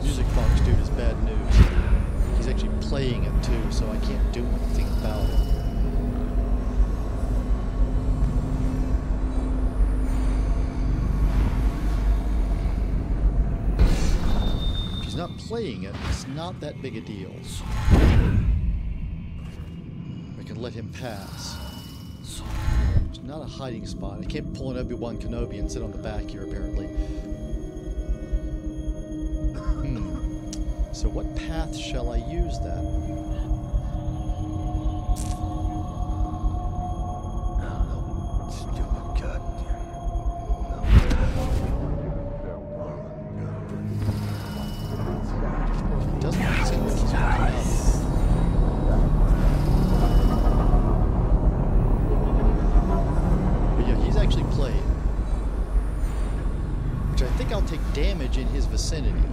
Music box dude is bad news. He's actually playing it too, so I can't do anything about it. If he's not playing it, it's not that big a deal. I can let him pass. It's not a hiding spot. I can't pull an Obi-Wan Kenobi and sit on the back here, apparently. So what path shall I use then? It doesn't seem like he's working out. But yeah, he's actually playing. Which I think I'll take damage in his vicinity.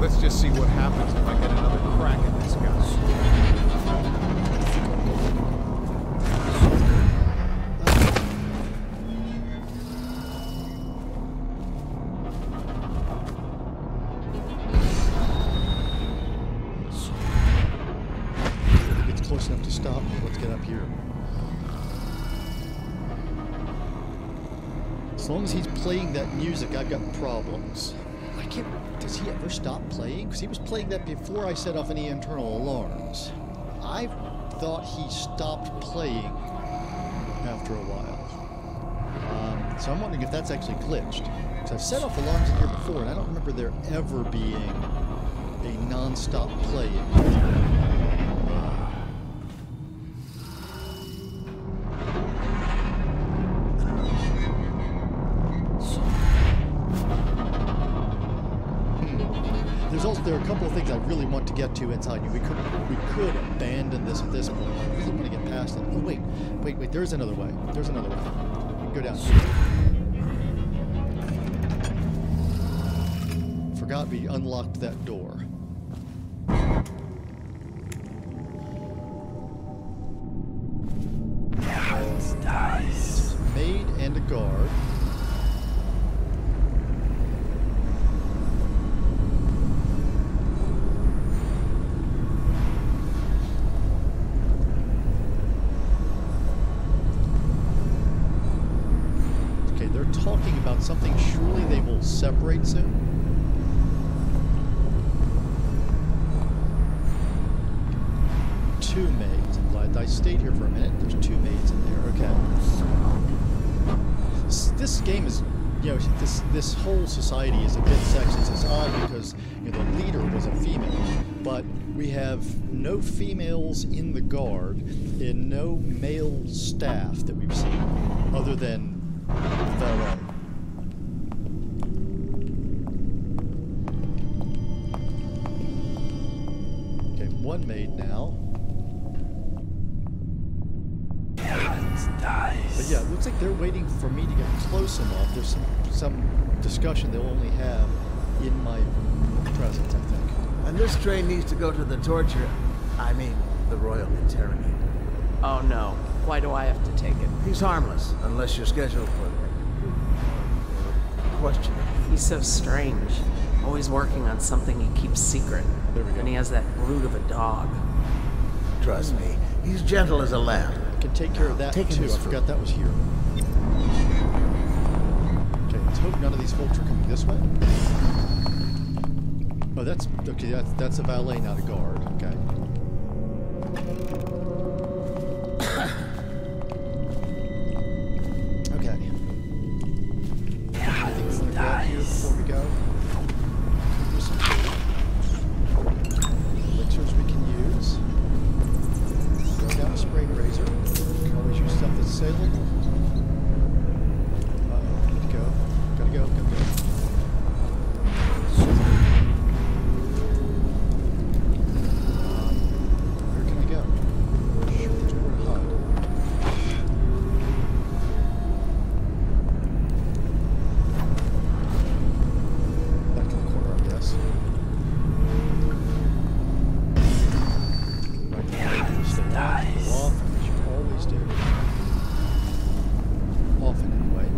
Let's just see what happens if I get another crack at this guy. If it's close enough to stop me, let's get up here. As long as he's playing that music, I've got problems. I can't... Does he ever stop playing? Because he was playing that before I set off any internal alarms. I thought he stopped playing after a while. So I'm wondering if that's actually glitched. Because I've set off alarms in here before, and I don't remember there ever being a non-stop playing. There are a couple of things I really want to get to inside you. We could abandon this at this point. I really want to get past it. Oh wait. There's another way. There's another way. We can go down here. Forgot we unlocked that door. It's a maid and a guard. Talking about something, surely they will separate soon. Two maids. I'm glad I stayed here for a minute. There's two maids in there. Okay. This game is, you know, this whole society is a bit sexist. It's odd because, you know, the leader was a female, but we have no females in the guard and no male staff that we've seen, other than valet. Okay, one maid now. But Yeah, it looks like they're waiting for me to get close enough. There's some discussion they'll only have in my presence, I think. And this train needs to go to the torture. I mean, the Royal Interrogator. Oh no. Why do I have to take it? He's harmless, unless you're scheduled for questioning. He's so strange. Always working on something he keeps secret. There we go. And he has that brute of a dog. Trust me, he's gentle as a lamb. Can take care of that Take him too. his I forgot that was here. Okay, let's hope none of these folks are coming this way. Oh, that's okay. That's a valet, not a guard. Okay. Okay. Anything we want to grab here before we go? There's some elixirs we can use. Go down a spray razor. You can always use stuff that's saleable. Need to go. Gotta go. Where can I go? There's nowhere to hide. Back in the corner, I guess. Nice. Off, as you always do. Often, anyway.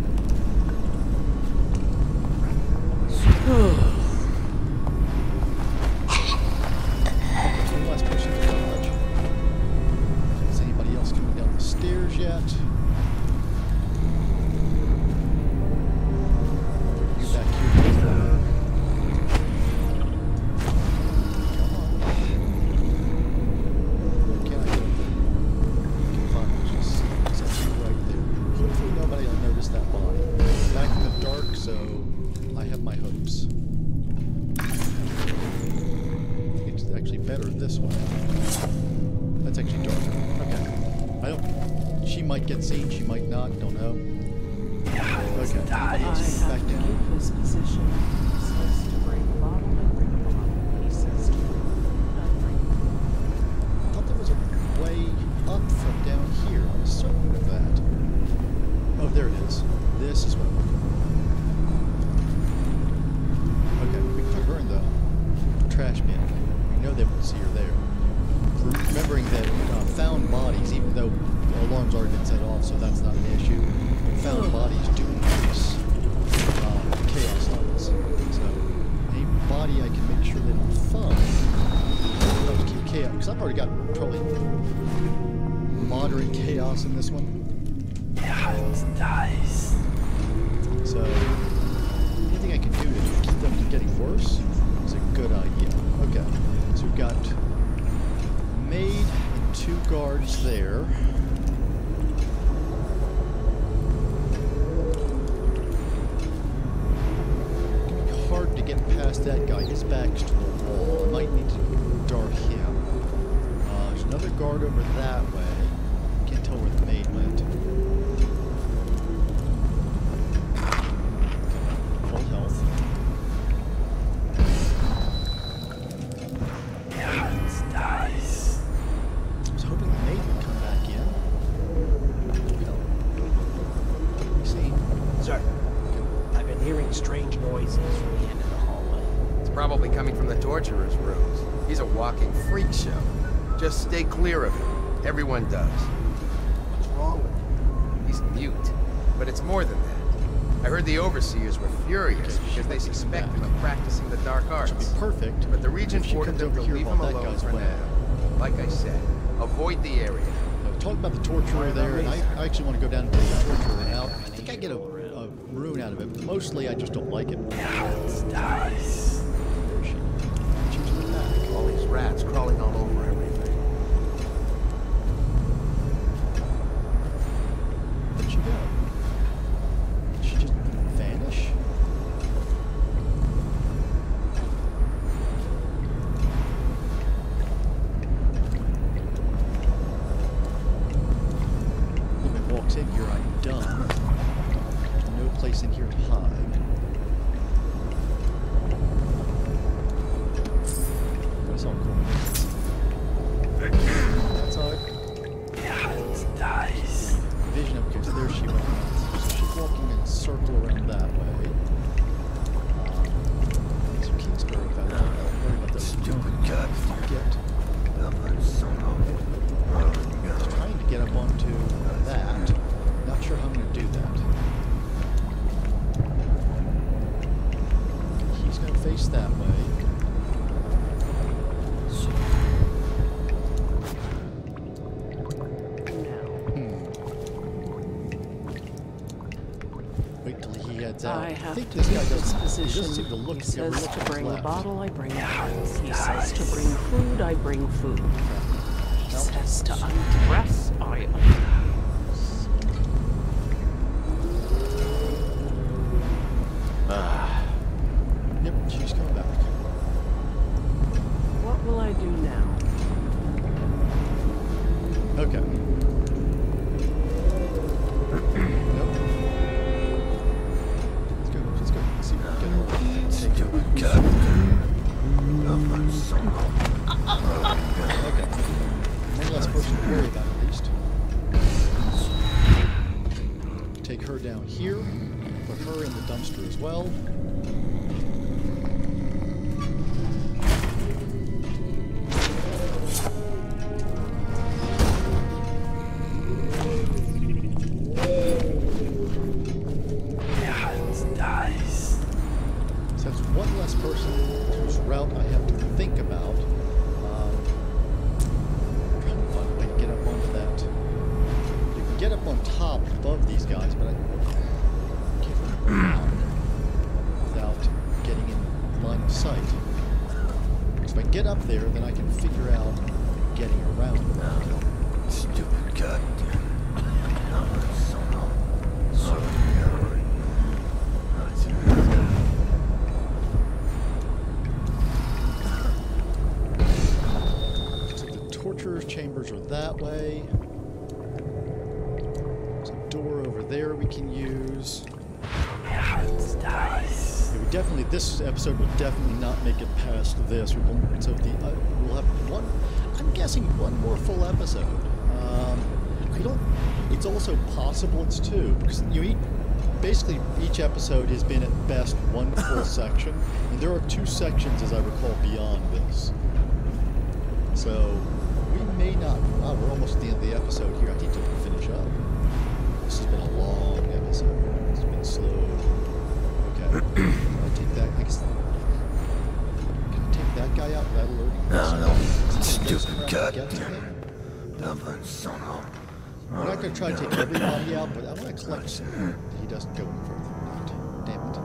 One last person to dodge. Is anybody else coming down the stairs yet? You back here. Come on. Where can I go? Can find just something right there. Hopefully nobody will notice that body. Back in the dark, so I have my hopes. I think it's actually better this way. That's actually darker. Okay. I don't. She might get seen. She might not. Don't know. Okay. Back down. His position. He's supposed to bring bottle and bring bottle pieces to nothing. I thought there was a way up from down here. I was certain of that. Oh, there it is. This is what I'm looking for. Okay, we can put her in the trash bin. We know they won't see her there. Remembering that found bodies, even though the alarm's already been set off, so that's not an issue, found bodies do increase chaos levels. So, any body I can make sure they don't find, helps keep chaos. Because I've already got probably moderate chaos in this one. Nice. So, anything I can do to keep them from getting worse is a good idea. Okay, so we've got maid and 2 guards there. It's gonna be hard to get past that guy. His back's to the wall. I might need to dart him. There's another guard over that way. Can't tell where the maid went. Full health. Nice. I was hoping the maid would come back in. What have we seen? Sir, I've been hearing strange noises from the end of the hallway. It's probably coming from the torturer's rooms. He's a walking freak show. Just stay clear of him. Everyone does. What's wrong with him? He's mute. But it's more than that. I heard the overseers were furious because they suspect him of practicing the dark arts. Which would be perfect. But the Regent if she ordered comes them to over here leave while him that alone guy's for away. now. Like I said, avoid the area. Talk about the torturer there, and I actually want to go down and take the torturer out. I think I get a rune out of it. Mostly, I just don't like it. Nice. There she was in the back. All these rats crawling all over everything. Where'd she go? Did she just vanish? If it walks in here, I'm done. No place in here to hide. face that way. Wait till he heads out. I have think to this keep guy this doesn't position. seem to look. He says to bring a left. bottle, I bring a bottle. He says to bring food, I bring food. He says to undress, I undress. Yep, she's coming back. What will I do now? Okay. Nope. Let's go. Let's see if we can get her. Okay. One less person to worry about at least. Take her down here. Put her in the dumpster as well. So that's one less person whose route I have to think about. Trying to find a way to get up onto that. You can get up on top above these guys, but I can't get around without getting in line of sight. So if I get up there, then I can figure out getting around. Stupid goddamn. So the torturer's chambers are that way. There's a door over there we can use. Yeah, we definitely, this episode will definitely not make it past this. We won't, so we'll have one, I'm guessing one more full episode. I don't, it's also possible it's two, because basically each episode has been at best one full section, and there are two sections, as I recall, beyond this. So we may not, wow, we're almost at the end of the episode here. I need to finish up. This has been a long episode. It's been slow. Okay. I take that, I guess, can I take that guy out without alerting? No. Stupid goddamn. We're not going to try to take everybody out, but I want to collect some. He doesn't go any further than that. Damn it.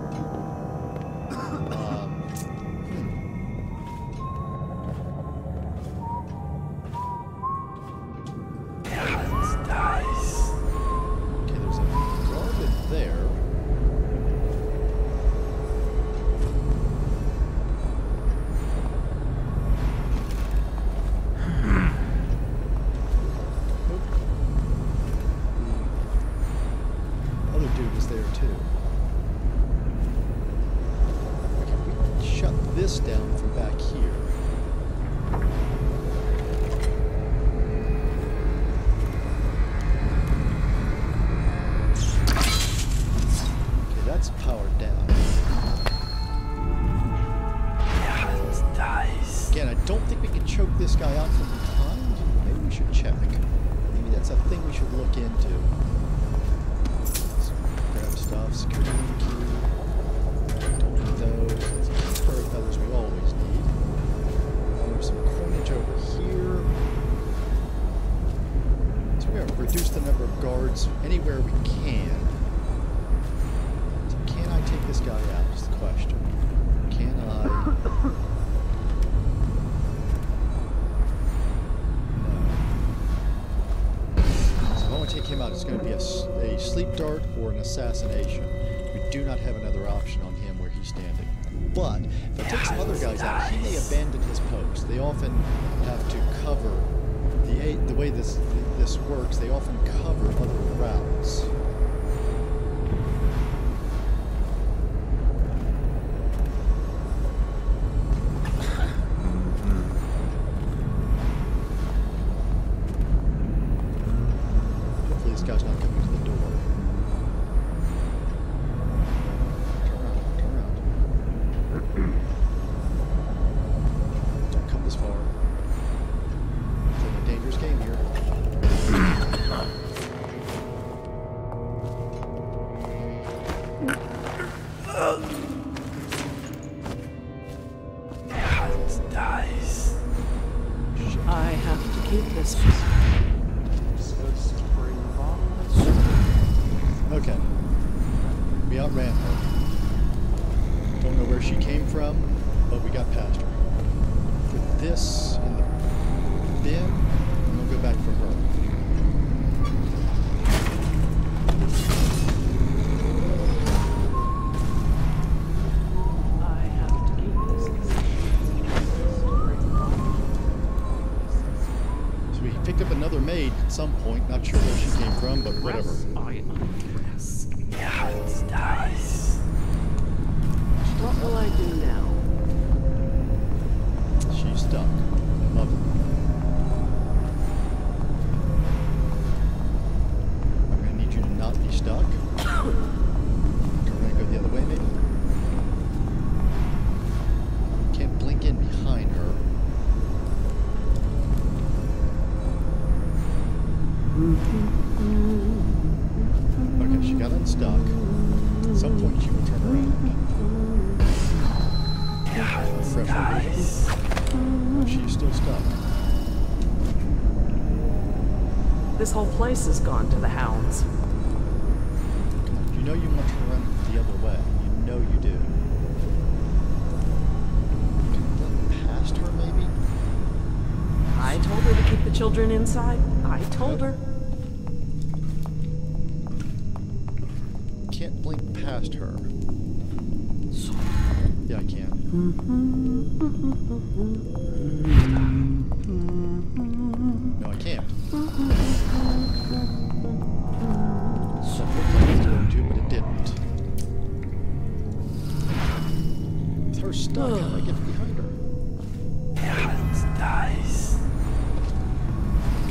Okay, there's a guard in there. Other dude is there too. Okay, we can shut this down from back here. Okay, that's powered down. Again, I don't think we can choke this guy out from behind. Maybe we should check. Maybe that's a thing we should look into. Grab stuff, security key. Don't need those. Let's get the fur feathers we always need. There's some coinage over here. So we're going to reduce the number of guards anywhere we can. So can I take this guy out is the question. Can I? Take him out, it's going to be a sleep dart or an assassination. We do not have another option on him where he's standing. But if I take some other guys out, he may abandon his post. They often have to cover the way this works. They often cover other routes. This guy's not coming to the door. Turn around. Don't come this far. It's in a dangerous game here. keep this spring bottle. Okay. We outran her. Don't know where she came from, but we got past her. Put this in the bin, and we'll go back for her. I have to keep this. So we picked up another maid at some point. Not sure where she came from, but whatever. I undress. What will I do now? She's stuck. Lovely. I'm going to need you to not be stuck. We're going to go the other way, maybe? Can't blink in behind her. Okay, she got unstuck. At some point she will turn around. No, she's still stuck. This whole place has gone to the hounds. Come on, you know you want to run the other way. You know you do. Can you look past her, maybe? I told her to keep the children inside. I told her. Can't blink past her. Yeah, I can. No, I can't. So it looked like it was going to, but it didn't. With her stuck, how do I get behind her?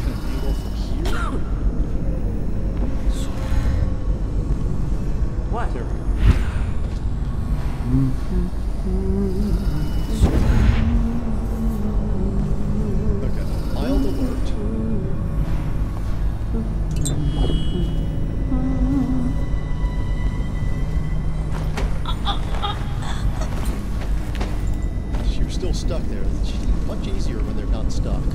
Kind of angle from here? What? There we go. Okay, mild alert. She was still stuck there. It's much easier when they're not stuck.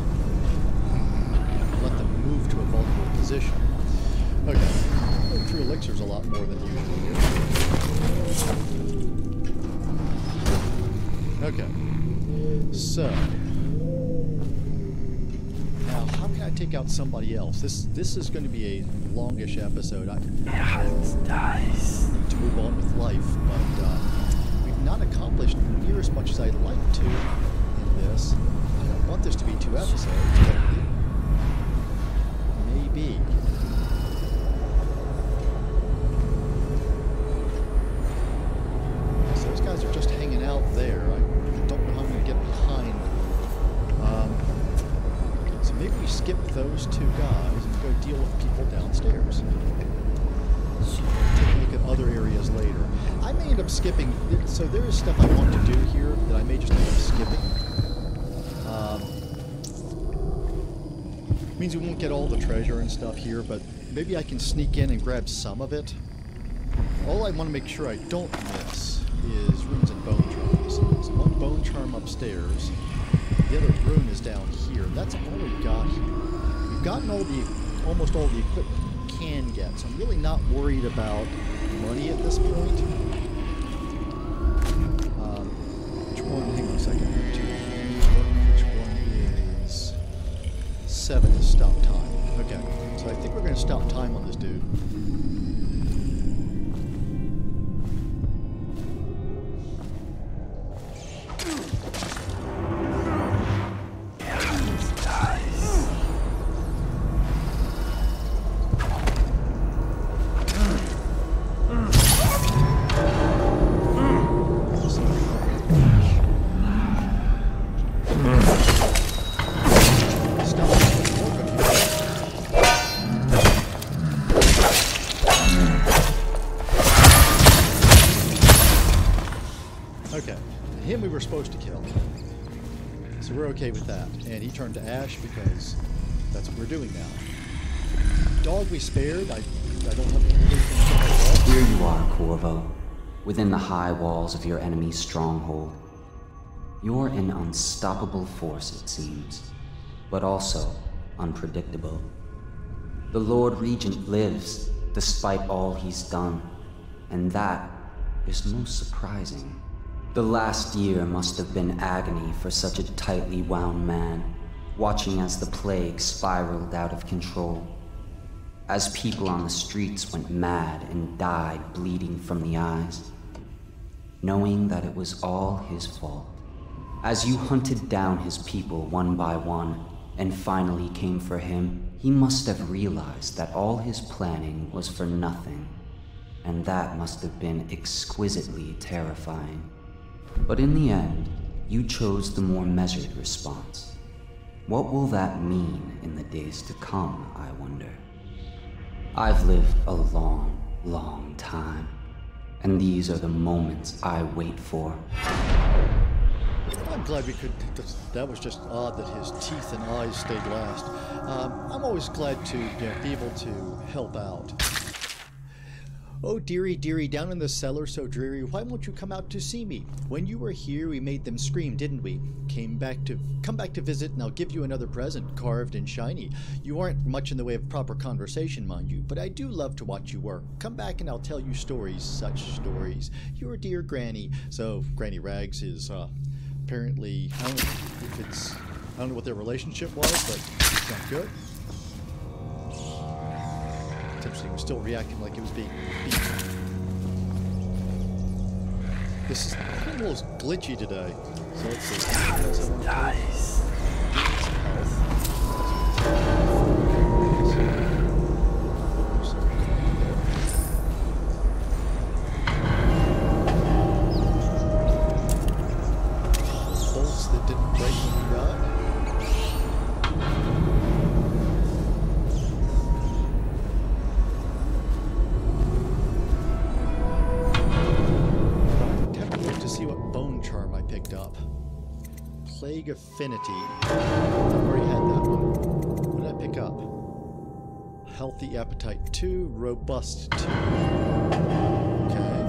Let them move to a vulnerable position. Okay, going through elixirs a lot more than usual. Okay, so now how can I take out somebody else? This is going to be a longish episode. I need to move on with life, but we've not accomplished near as much as I'd like to in this. I don't want this to be 2 episodes, but maybe. So those guys are just hanging out there. I don't know how I'm going to get behind. So maybe we skip those 2 guys and go deal with people downstairs. Take a look at other areas later. I may end up skipping. So there is stuff I want to do here that I may just end up skipping. Means we won't get all the treasure and stuff here, but maybe I can sneak in and grab some of it. All I want to make sure I don't miss is runes and bone charms. So one bone charm upstairs. The other rune is down here. That's all we've got here. We've gotten almost all the equipment we can get, so I'm really not worried about money at this point. Which one? Hang on a second. Which one is 7 is stop time. Okay, so I think we're going to stop time on this dude. Him we were supposed to kill. So we're okay with that. And he turned to ash because that's what we're doing now. Dog we spared. I don't have anything to do. Here you are, Corvo, within the high walls of your enemy's stronghold. You're an unstoppable force, it seems, but also unpredictable. The Lord Regent lives, despite all he's done, and that is most surprising. The last year must have been agony for such a tightly wound man, watching as the plague spiraled out of control. As people on the streets went mad and died bleeding from the eyes, knowing that it was all his fault. As you hunted down his people one by one, and finally came for him, he must have realized that all his planning was for nothing, and that must have been exquisitely terrifying. But in the end, you chose the more measured response. What will that mean in the days to come, I wonder? I've lived a long, long time, and these are the moments I wait for. I'm glad we could. That was just odd that his teeth and eyes stayed last. I'm always glad to be able to help out. Oh, dearie, dearie, down in the cellar so dreary, why won't you come out to see me? When you were here, we made them scream, didn't we? Come back to visit, and I'll give you another present, carved and shiny. You aren't much in the way of proper conversation, mind you, but I do love to watch you work. Come back and I'll tell you stories, such stories. Your dear Granny. So, Granny Rags is, apparently, I don't know what their relationship was, but it's not good. It's interesting, it was still reacting like it was being beaten. This is a little glitchy today. So let's see. Nice. Bolts that didn't break when we died. Up. Plague Affinity. I've already had that one. What did I pick up? Healthy Appetite 2, Robust 2. Okay.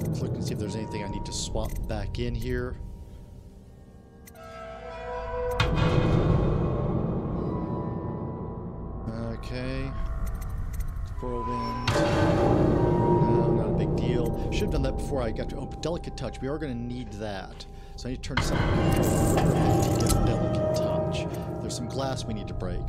Let's look and see if there's anything I need to swap back in here. Okay. Whirlwind. No, not a big deal. Should have done that before I got to... Oh, Delicate Touch. We are going to need that. So I need to turn something to get Delicate Touch. There's some glass we need to break.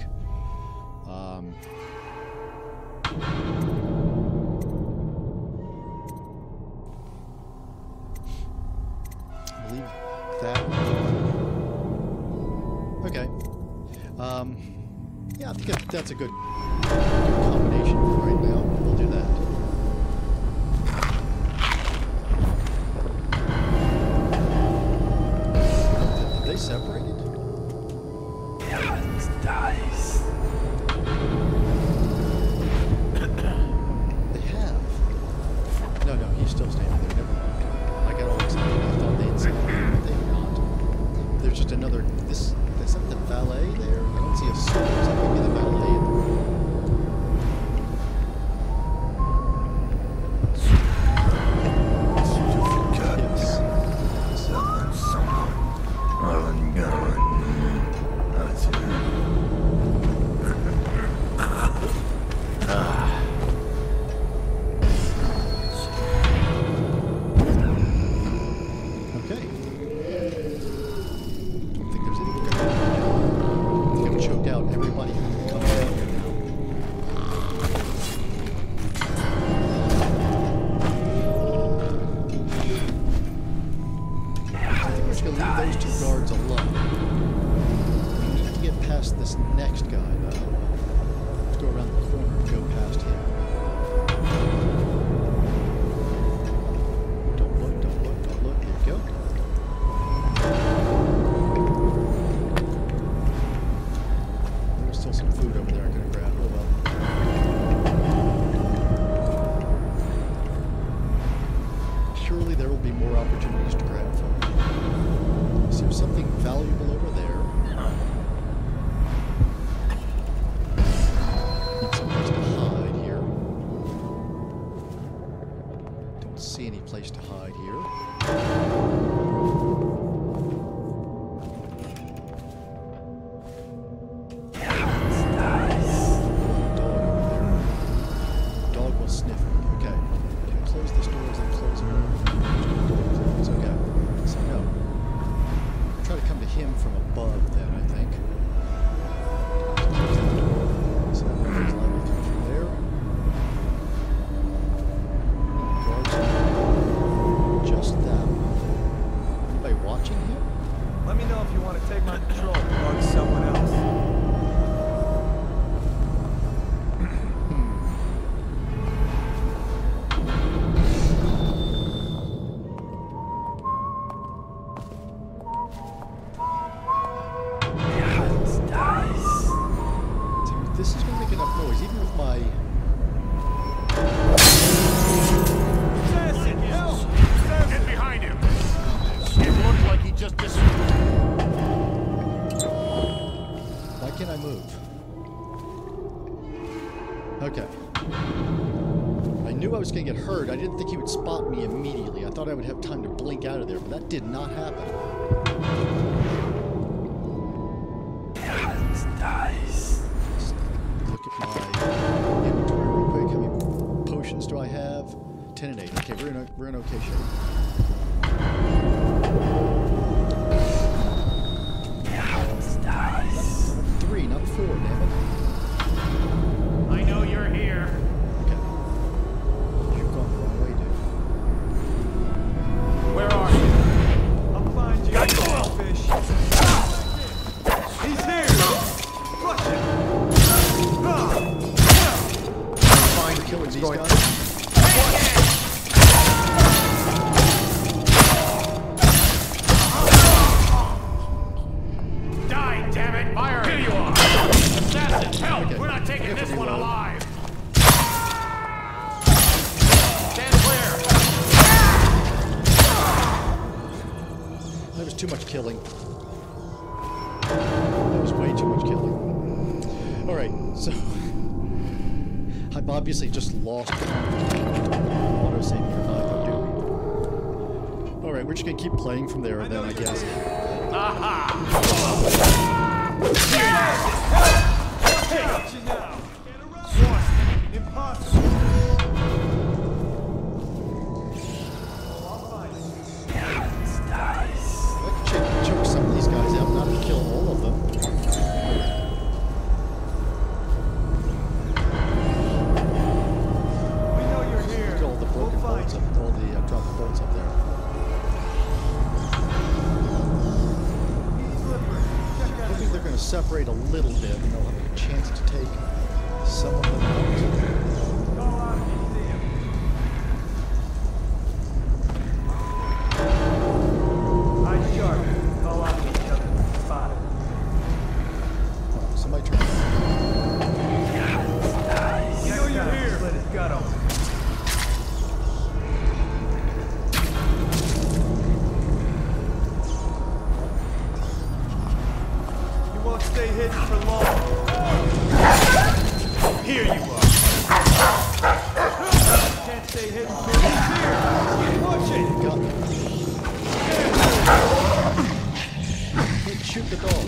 Leave that. Okay. Yeah, I think that's a good combination for right now. We'll do that. Did they separated? Yeah, dice. They have. No, he's still standing there. Never mind. I got all excited. I thought they had separated, but they've not. There's just another. Is that the valet there? I don't see a sword. Is that maybe the valet? See any place to hide here. I knew I was going to get hurt. I didn't think he would spot me immediately. I thought I would have time to blink out of there, but that did not happen. It's nice. Just look at my inventory real quick. How many potions do I have? 10 and 8. Okay, we're in okay shape. It's nice. 3, not 4, damn it. I know you're here. Okay. You've gone the wrong way, dude. Where are you? I'll find you, fish. He's here! Crush him! Fine killing these guys. Die, damn it! Fire! Here you are! Assassin, help! Okay. We're not taking this one alive! Stand clear! That was too much killing. That was way too much killing. Alright, so... I've obviously just lost autosave nearby, though, do we? Alright, we're just gonna keep playing from there, then, I guess. Aha! Got you now! Lost! Impossible! I'll find you. It's nice. Let's choke some of these guys out, not to kill all of them. We know you're here. Look at all the broken bolts up, all the drop bolts up there. Hoping they're going to separate a little bit, and they'll have a chance to take some of them out. Go out if you see him. Eyes sharp. Call out to each other. Spotted. Oh, somebody turn. You know you're here. Slit his gut open. You won't stay hidden for long. Here you are. Can't stay hidden for long. Here. Push it. Got me. Can't shoot the dog.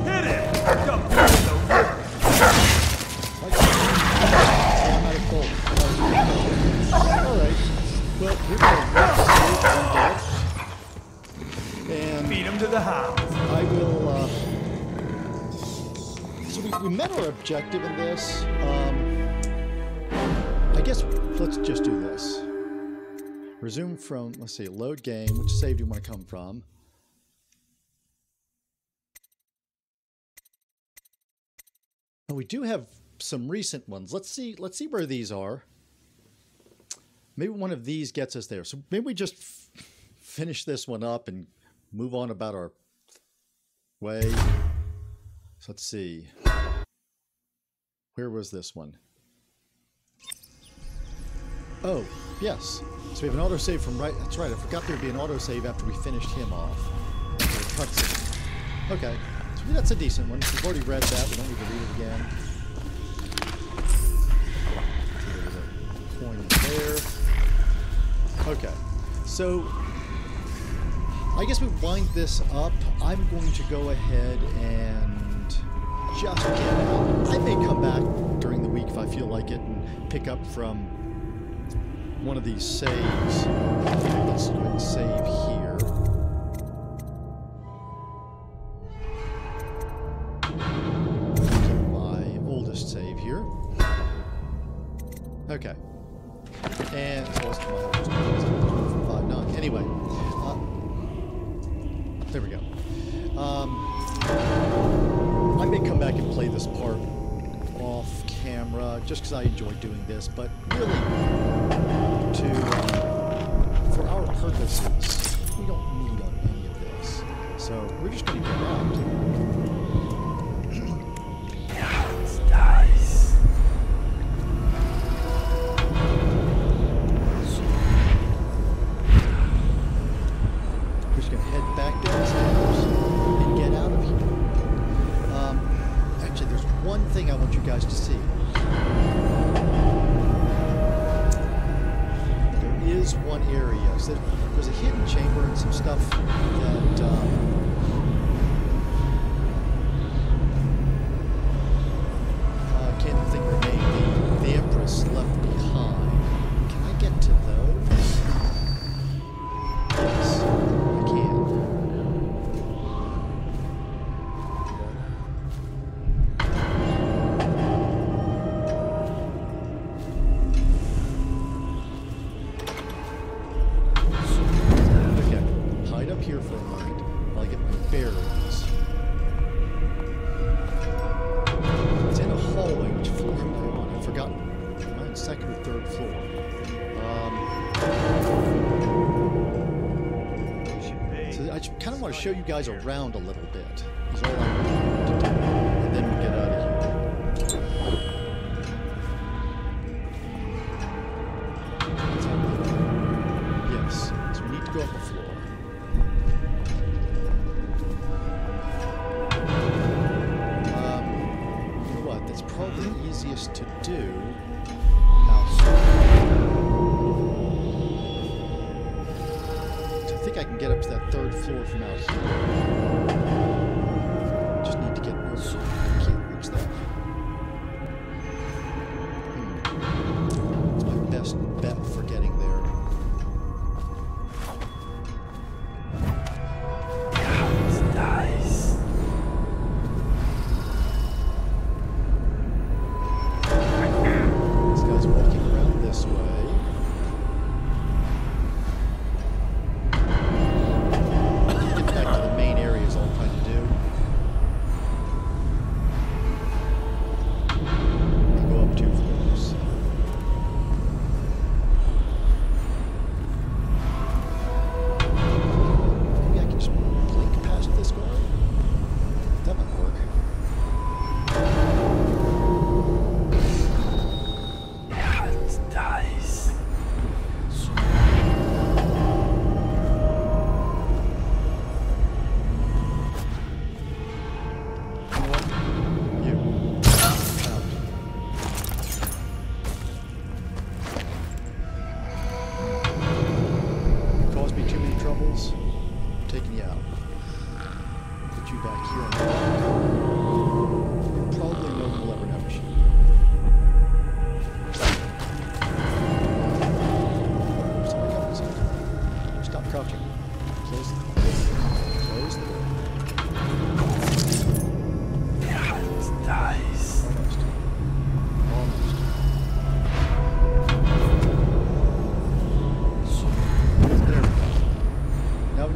Hit him. Jump through the river. I'm out of bullets. Alright. Well, we're going to wrap this up. And Beat him to the house. I will, so we met our objective in this. I guess let's just do this. Resume from, let's see, load game. Which save do you want to come from? Oh, we do have some recent ones. Let's see where these are. Maybe one of these gets us there. So maybe we just finish this one up and move on about our way. So let's see. Where was this one? Oh, yes. So we have an autosave from right. That's right. I forgot there'd be an autosave after we finished him off. Cutscene. Okay. So that's a decent one. We've already read that. We don't need to read it again. So there's a coin there. Okay. So I guess we wind this up. I'm going to go ahead and just get out. I may come back during the week if I feel like it and pick up from one of these saves. Let's go ahead and save here. My oldest save here. Okay. And so what's my oldest? 5.9. Anyway. There we go. I may come back and play this part off camera just because I enjoy doing this, but really, for our purposes, we don't need any of this. So we're just going to get out. It's nice. We're just going to head back downstairs and get out of here. Actually, there's one thing I want you guys to see. There is one area. So there's a hidden chamber and some stuff that I can't think of her name. The Empress left behind. Can I get to those? Yes, I can. Okay, hide up here for a moment while I get my bearings. It's in a hallway. Which floor am I on? I've forgotten. Am I on second or third floor? So I kind of want to show you guys around a little bit. Is all I want to do. And then we'll get out of here. Yes. So we need to go up a floor. You know what? That's probably the easiest to do outside. I think I can get up to that third floor from out here. Just need to get over. I can't reach that. It's my best bet for getting there. It's nice. This guy's walking around this way.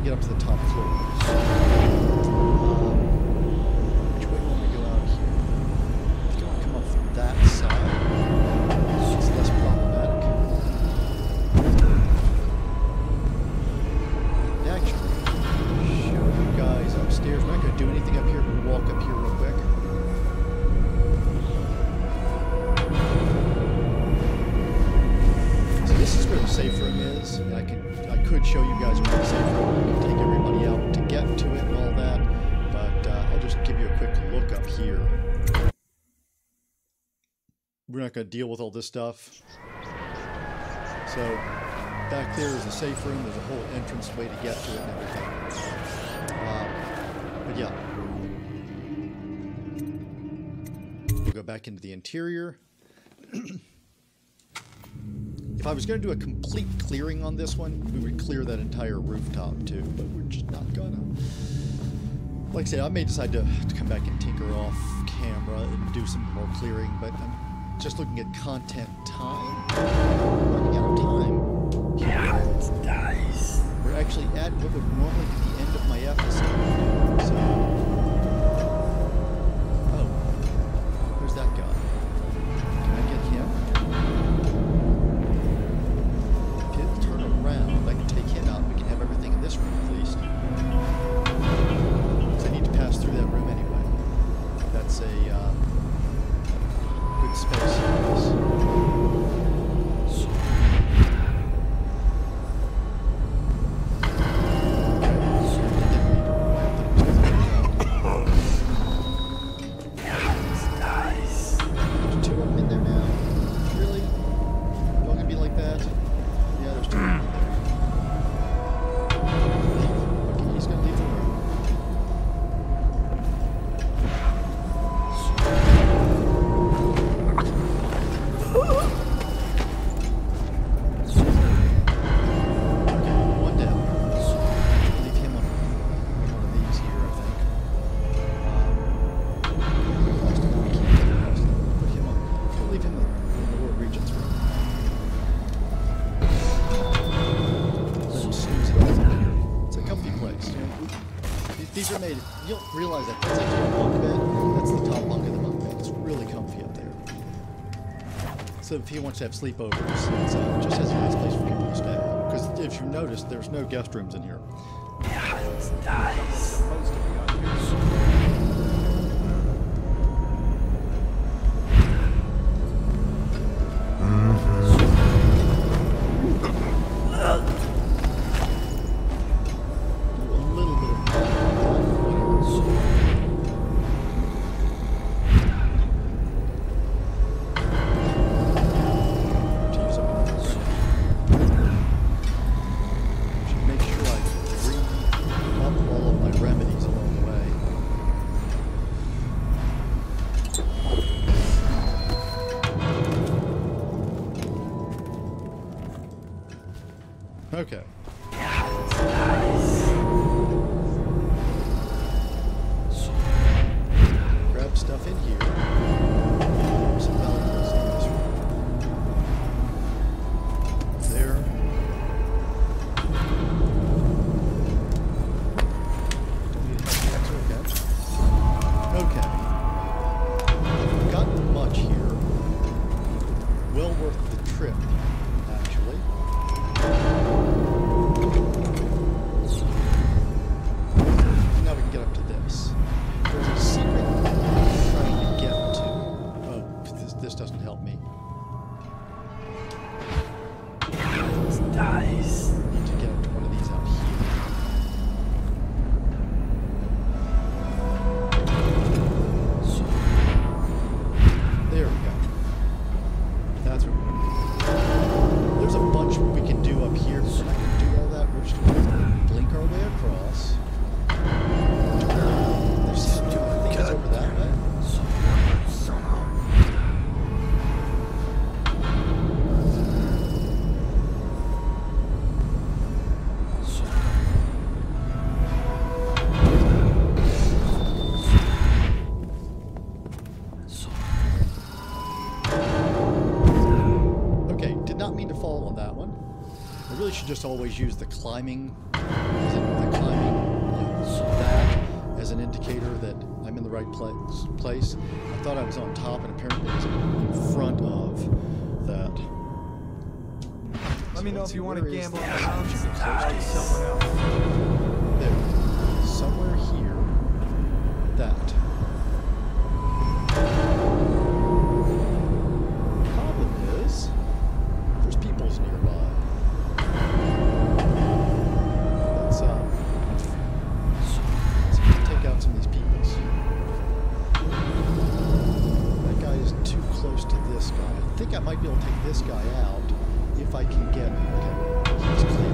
Get up to the top floor. Which way do you want me to go out here? I think I want to come up from that side. It's less problematic. Actually, show you guys upstairs. We're not going to do anything up here. We'll walk up here real quick. So this is where the safe room is. And I could show you guys where the safe room is. Take everybody out to get to it and all that, but I'll just give you a quick look up here. We're not going to deal with all this stuff. So back there is the safe room. There's a whole entrance way to get to it and everything. But yeah, we'll go back into the interior. If I was going to do a complete clearing on this one, we would clear that entire rooftop too, but we're just not gonna. Like I said, I may decide to come back and tinker off camera and do some more clearing, but I'm just looking at content time. Running out of time. Yeah, it's nice. We're actually at what would normally be the end of my episode. So, oh, there's that guy. Can I get him? I can take him out. We can have everything in this room at least. Because I need to pass through that room anyway. That's a good space for us. Okay. These are made, you don't realize that that's actually a bunk bed. That's the top bunk of the bunk bed. It's really comfy up there. So if he wants to have sleepovers, it just has a nice place for people to stay. Because if you notice, there's no guest rooms in here. It's nice. Okay. Grab stuff in here. Some valuables in this room. There. Don't need help. That's okay. Okay. I've gotten much here. Well worth the trip, actually. Now we can get up to this. There's a secret I'm trying to get to. Oh, this doesn't help me. It's nice. Need to get up to one of these out here. There we go. That's what we're going to do. There's a bunch we can do up here, but we're not going to do all that. We're just going to blink our way across. There's something I think it's over that way. Okay, did not mean to fall on that one. I really should just always use the climbing, that as an indicator that I'm in the right place. I thought I was on top, and apparently it was in front of that. Let me know if you want to gamble around. There. Someone else. Somewhere here. That. Problem is, there's peoples nearby. Let's take out some of these peoples. That guy is too close to this guy. I think I might be able to take this guy out if I can get. Okay, he's clear.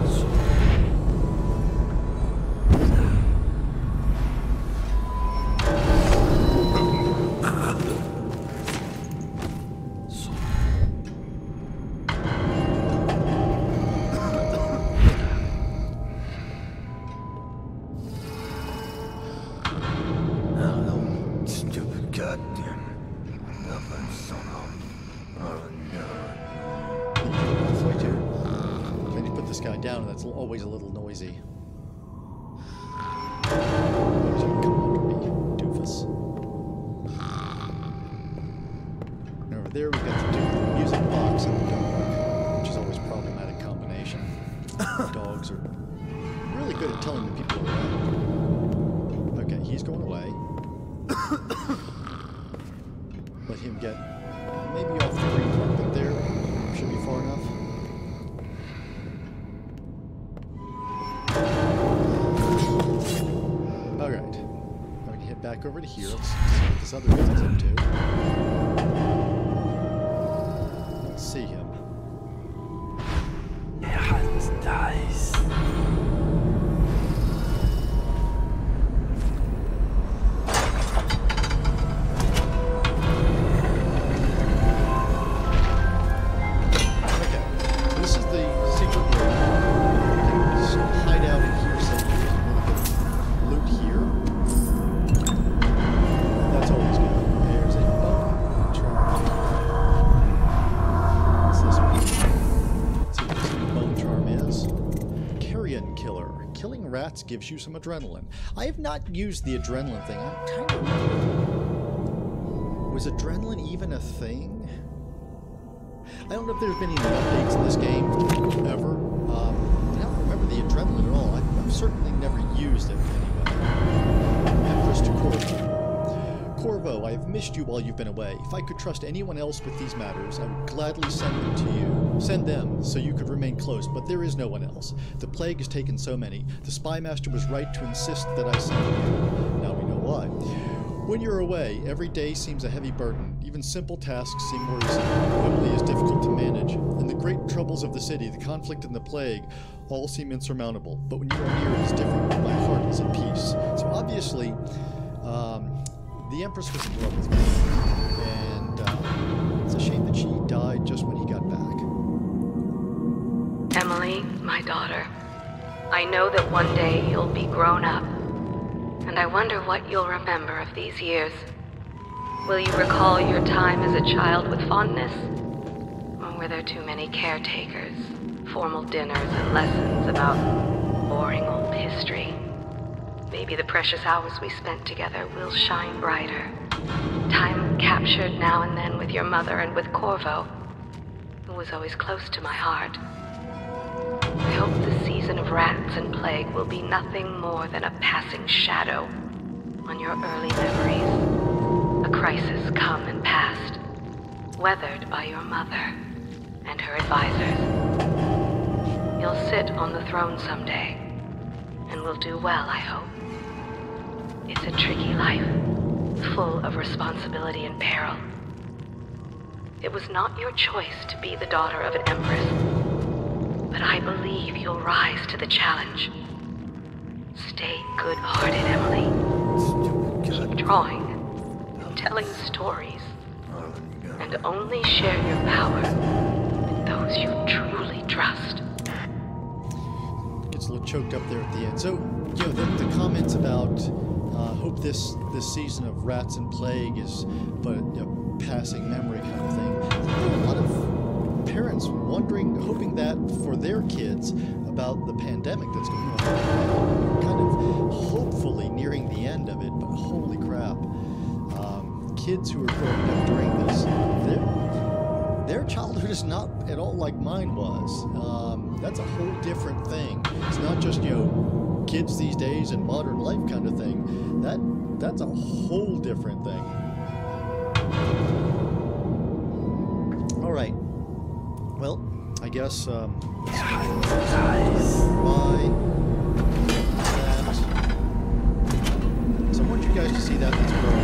That's always a little noisy. Come under me, doofus. And over there we got the music box and the dog, which is always a problematic combination. Dogs are really good at telling the people around. Okay, he's going away. Let him get maybe off the green carpet there. Should be far enough. Alright. Now we can head back over to here. Let's see what this other guy's up to. Let's see him. Yeah, it's nice. rats gives you some adrenaline. I have not used the adrenaline thing. I'm kind of... Was adrenaline even a thing? I don't know if there's been any updates in this game ever. I don't remember the adrenaline at all. I've certainly never used it anyway. Empress to Corvo. Corvo, I have missed you while you've been away. If I could trust anyone else with these matters, I would gladly send them to you. Send them so you could remain close, but there is no one else. The plague has taken so many. The spy master was right to insist that I send you. Now we know why. When you're away, every day seems a heavy burden. Even simple tasks seem worrisome. Emily is difficult to manage. And the great troubles of the city, the conflict and the plague, all seem insurmountable. But when you are near, it is different. My heart is at peace. So obviously, the Empress was in love with me. And it's a shame that she died just when he got back. Emily, my daughter, I know that one day you'll be grown up. And I wonder what you'll remember of these years. Will you recall your time as a child with fondness? Or were there too many caretakers, formal dinners and lessons about boring old history? Maybe the precious hours we spent together will shine brighter. Time captured now and then with your mother and with Corvo, who was always close to my heart. I hope the season of rats and plague will be nothing more than a passing shadow on your early memories. A crisis come and passed, weathered by your mother and her advisors. You'll sit on the throne someday, and will do well, I hope. It's a tricky life, full of responsibility and peril. It was not your choice to be the daughter of an empress, but I believe you'll rise to the challenge. Stay good-hearted, Emily. Keep drawing, telling stories, and only share your power with those you truly trust. Gets a little choked up there at the end. So, you know, the comments about hope this season of rats and plague is but a passing memory kind of thing. There are a lot of parents wondering, hoping that for their kids about the pandemic that's going on. Kind of hopefully nearing the end of it, but holy crap. Kids who are growing up during this, their childhood is not at all like mine was. That's a whole different thing. It's not just, you know, kids these days and modern life kind of thing. That's a whole different thing. All right. Well, I guess, bye. That. So I want you guys to see that. That's where our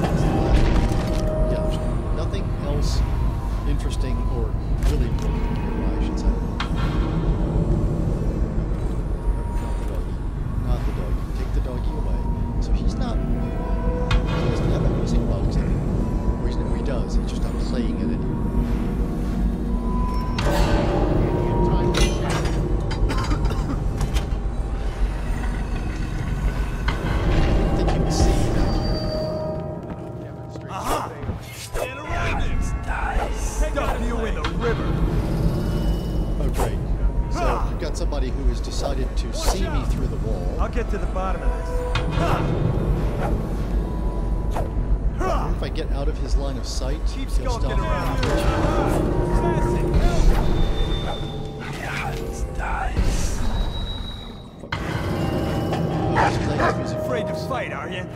last one. Yeah, there's nothing else interesting or really important here, I should say. Not the doggy. Take the doggy away. So he doesn't have a music box anymore. Or he does. He's just not playing it anymore. Somebody who has decided to see me through the wall. I'll get to the bottom of this. If I get out of his line of sight, he'll stop. Afraid to fight, are you?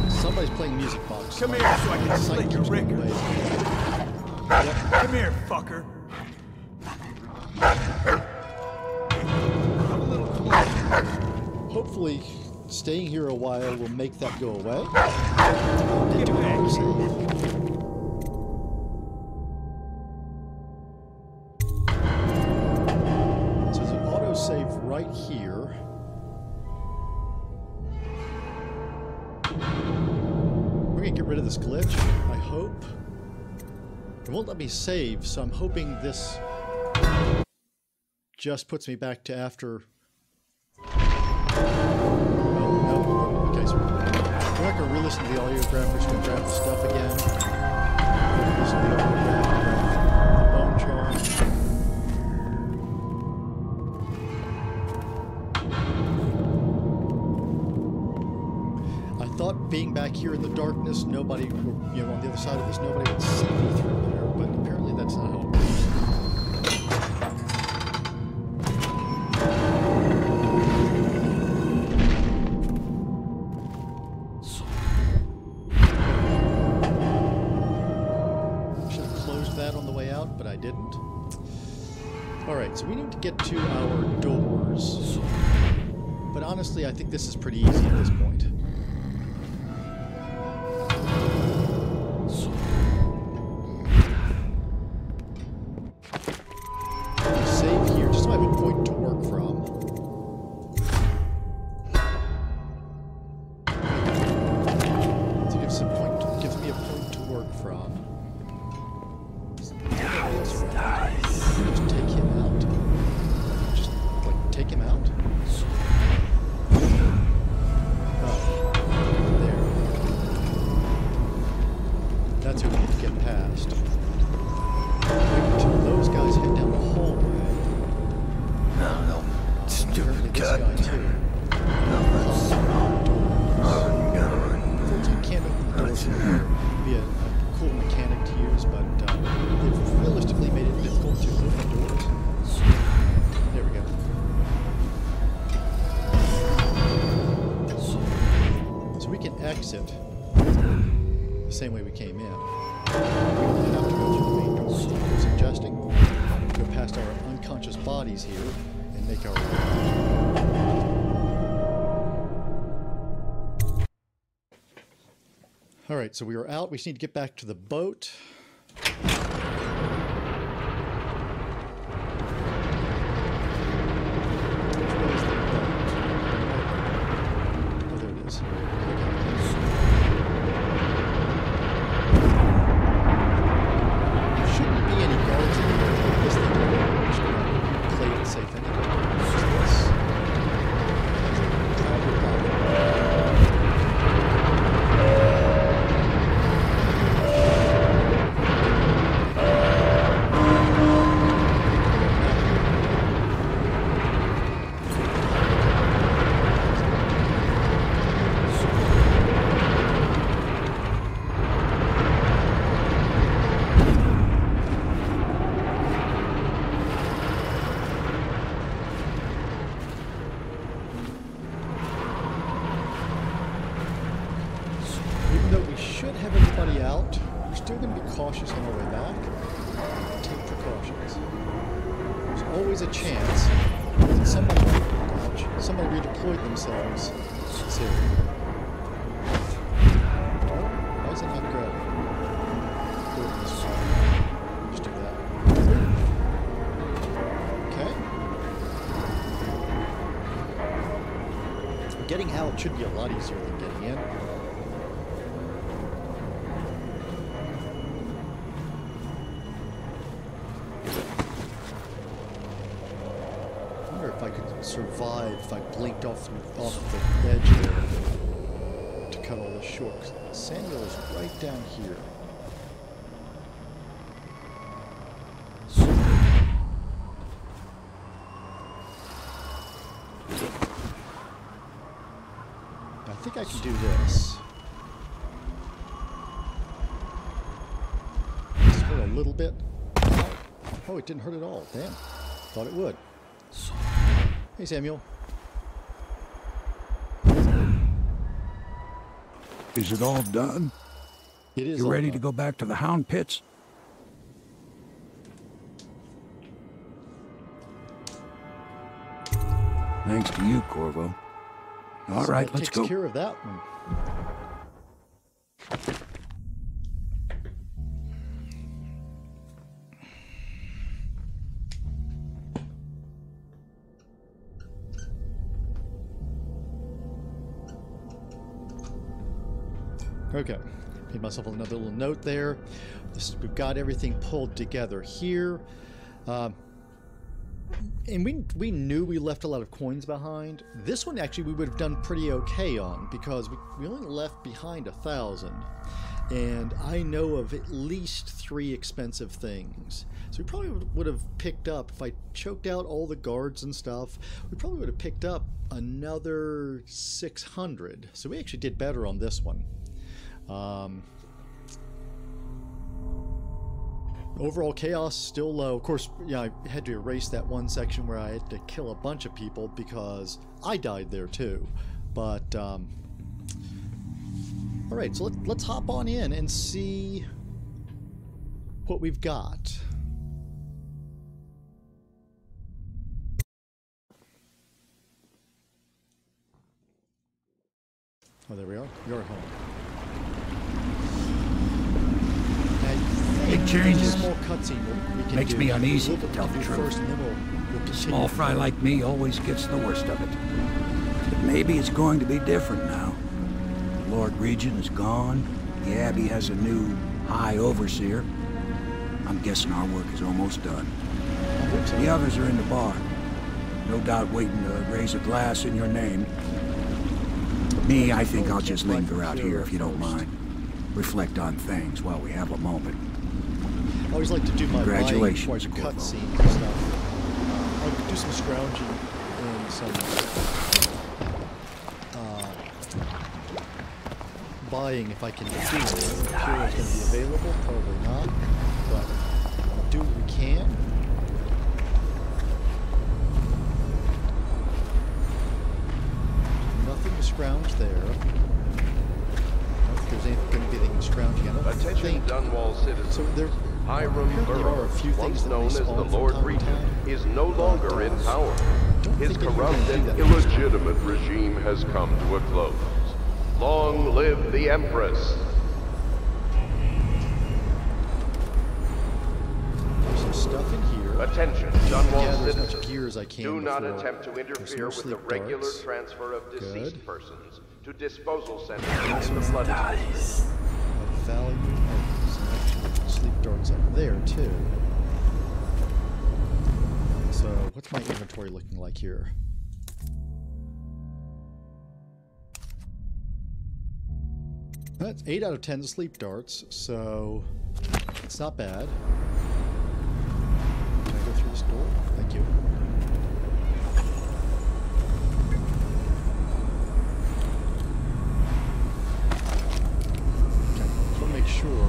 Somebody's playing music box. Come here so I can slit your rickers. Come here, fucker. Hopefully, staying here a while will make that go away. Get back. So there's an autosave right here. We're gonna get rid of this glitch, I hope. It won't let me save, so I'm hoping this just puts me back to after. Okay, so we're not going to re-listen to the audiograph, we're just going to grab the stuff again. Listen to the audiograph, grab the bone charm. back here in the darkness, nobody, you know, on the other side of this, nobody would see me through there, but apparently that's not how it works. Should have closed that on the way out, but I didn't. Alright, so we need to get to our doors. But honestly, I think this is pretty easy at this point. Save here, just so I have a point to work from. So it gives me a point to work from. Just take him out. Just, like, take him out. That's who we need to get past. Wait till those guys head down the hallway. No, stupid cut. This guy too. Unfortunately, can't open the doors. It'd be a cool mechanic to use, but they've realistically made it difficult to open doors. There we go. So we can exit the same way we came in. We don't have to go through the main doors. Like I'm suggesting, go past our unconscious bodies here and make our way out. Alright, so we are out. We just need to get back to the boat. Oh, there it is. Cautious on our way back. Take precautions. There's always a chance that somebody redeployed themselves to this area. Why is it not grabbing? Go this way. Just do that. Okay. Getting out should be a lot easier than getting in. Survive if I blinked off the edge here to cut all this short. Samuel is right down here. I think I can do this. Just hurt a little bit. Oh, it didn't hurt at all. Damn. Thought it would. Hey, Samuel. Is it all done? It is. You ready to go back to the Hound Pits? Thanks to you, Corvo. All right, let's go. Takes care of that one. Okay, made myself another little note there. We've got everything pulled together here. And we knew we left a lot of coins behind. This one actually we would have done pretty okay on because we only left behind 1,000. And I know of at least 3 expensive things. So we probably would have picked up, if I choked out all the guards and stuff, we probably would have picked up another 600. So we actually did better on this one. Overall chaos still low. Of course, yeah, I had to erase that one section where I had to kill a bunch of people because I died there too. But all right, so let's hop on in and see what we've got. Oh, there we are. You're at home. Big changes. Small cutscene we can Makes do. me uneasy, to tell the truth. First, and then we'll A small fry like me always gets the worst of it. But maybe it's going to be different now. The Lord Regent is gone. The Abbey has a new High Overseer. I'm guessing our work is almost done. The others are in the bar. No doubt waiting to raise a glass in your name. Me, I think I'll just linger out here if you don't mind. Reflect on things while we have a moment. I always like to do my Congratulations, cutscene and stuff. I'll do some scrounging and some buying if I can do it. I'm sure it's going to be available, probably not, but we'll do what we can. Nothing to scrounge there. I don't think there's anything to be scrounging. I don't Attention think. Dunwall citizens. So there. Hiram Burrow, once known as the Lord Regent, is no longer in power. His corrupt and Illegitimate regime has come to a close. Long live the Empress! There's some stuff in here. Attention, Dunwall citizens. Much gear as I can do not before. attempt to interfere with the regular transfer of deceased persons to disposal centers in the flood disease. Value. Sleep darts up there too. So what's my inventory looking like here? That's 8 out of 10 sleep darts, so it's not bad. Can I go through this door? Thank you. Okay, just want to make sure.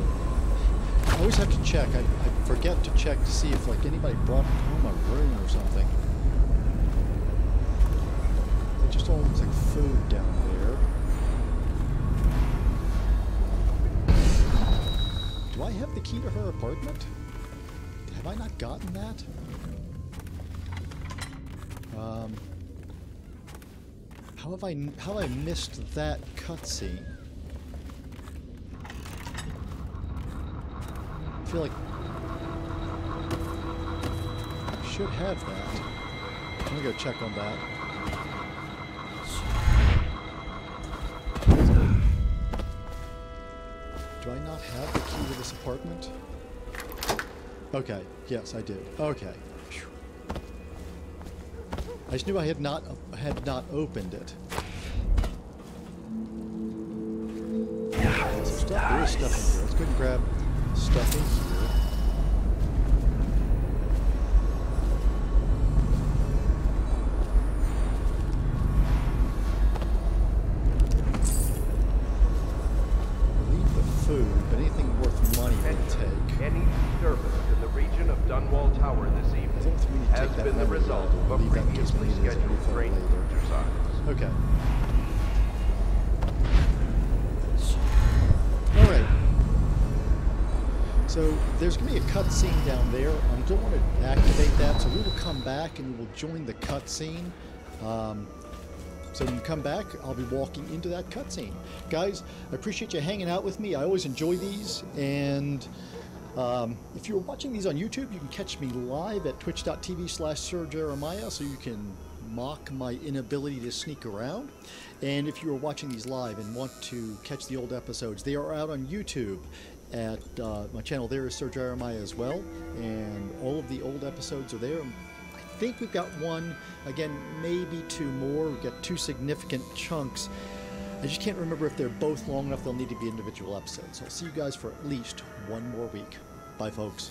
I always have to check. I forget to check to see if like anybody brought home a room or something. It just all looks like food down there. Do I have the key to her apartment? Have I not gotten that? How have I missed that cutscene? I feel like I should have that. I'm gonna go check on that. Do I not have the key to this apartment? Okay, yes, I did. Okay. I just knew I had not opened it. There is stuff in here. Let's go and grab stuff in here. Leave the food, but anything worth money we'll take. Any disturbance in the region of Dunwall Tower this evening has been the result of a previously scheduled training exercise. Okay. Alright. So there's going to be a cutscene down there. I don't want to activate that, so we will come back and we will join the cutscene. So when you come back, I'll be walking into that cutscene. Guys, I appreciate you hanging out with me. I always enjoy these, and if you're watching these on YouTube, you can catch me live at twitch.tv/SirJeremiah, so you can mock my inability to sneak around. And if you're watching these live and want to catch the old episodes, they are out on YouTube at my channel. There is Sir Jeremiah as well, and all of the old episodes are there. I think we've got one, again, maybe two more. We've got two significant chunks. I just can't remember if they're both long enough. They'll need to be individual episodes. So I'll see you guys for at least one more week. Bye, folks.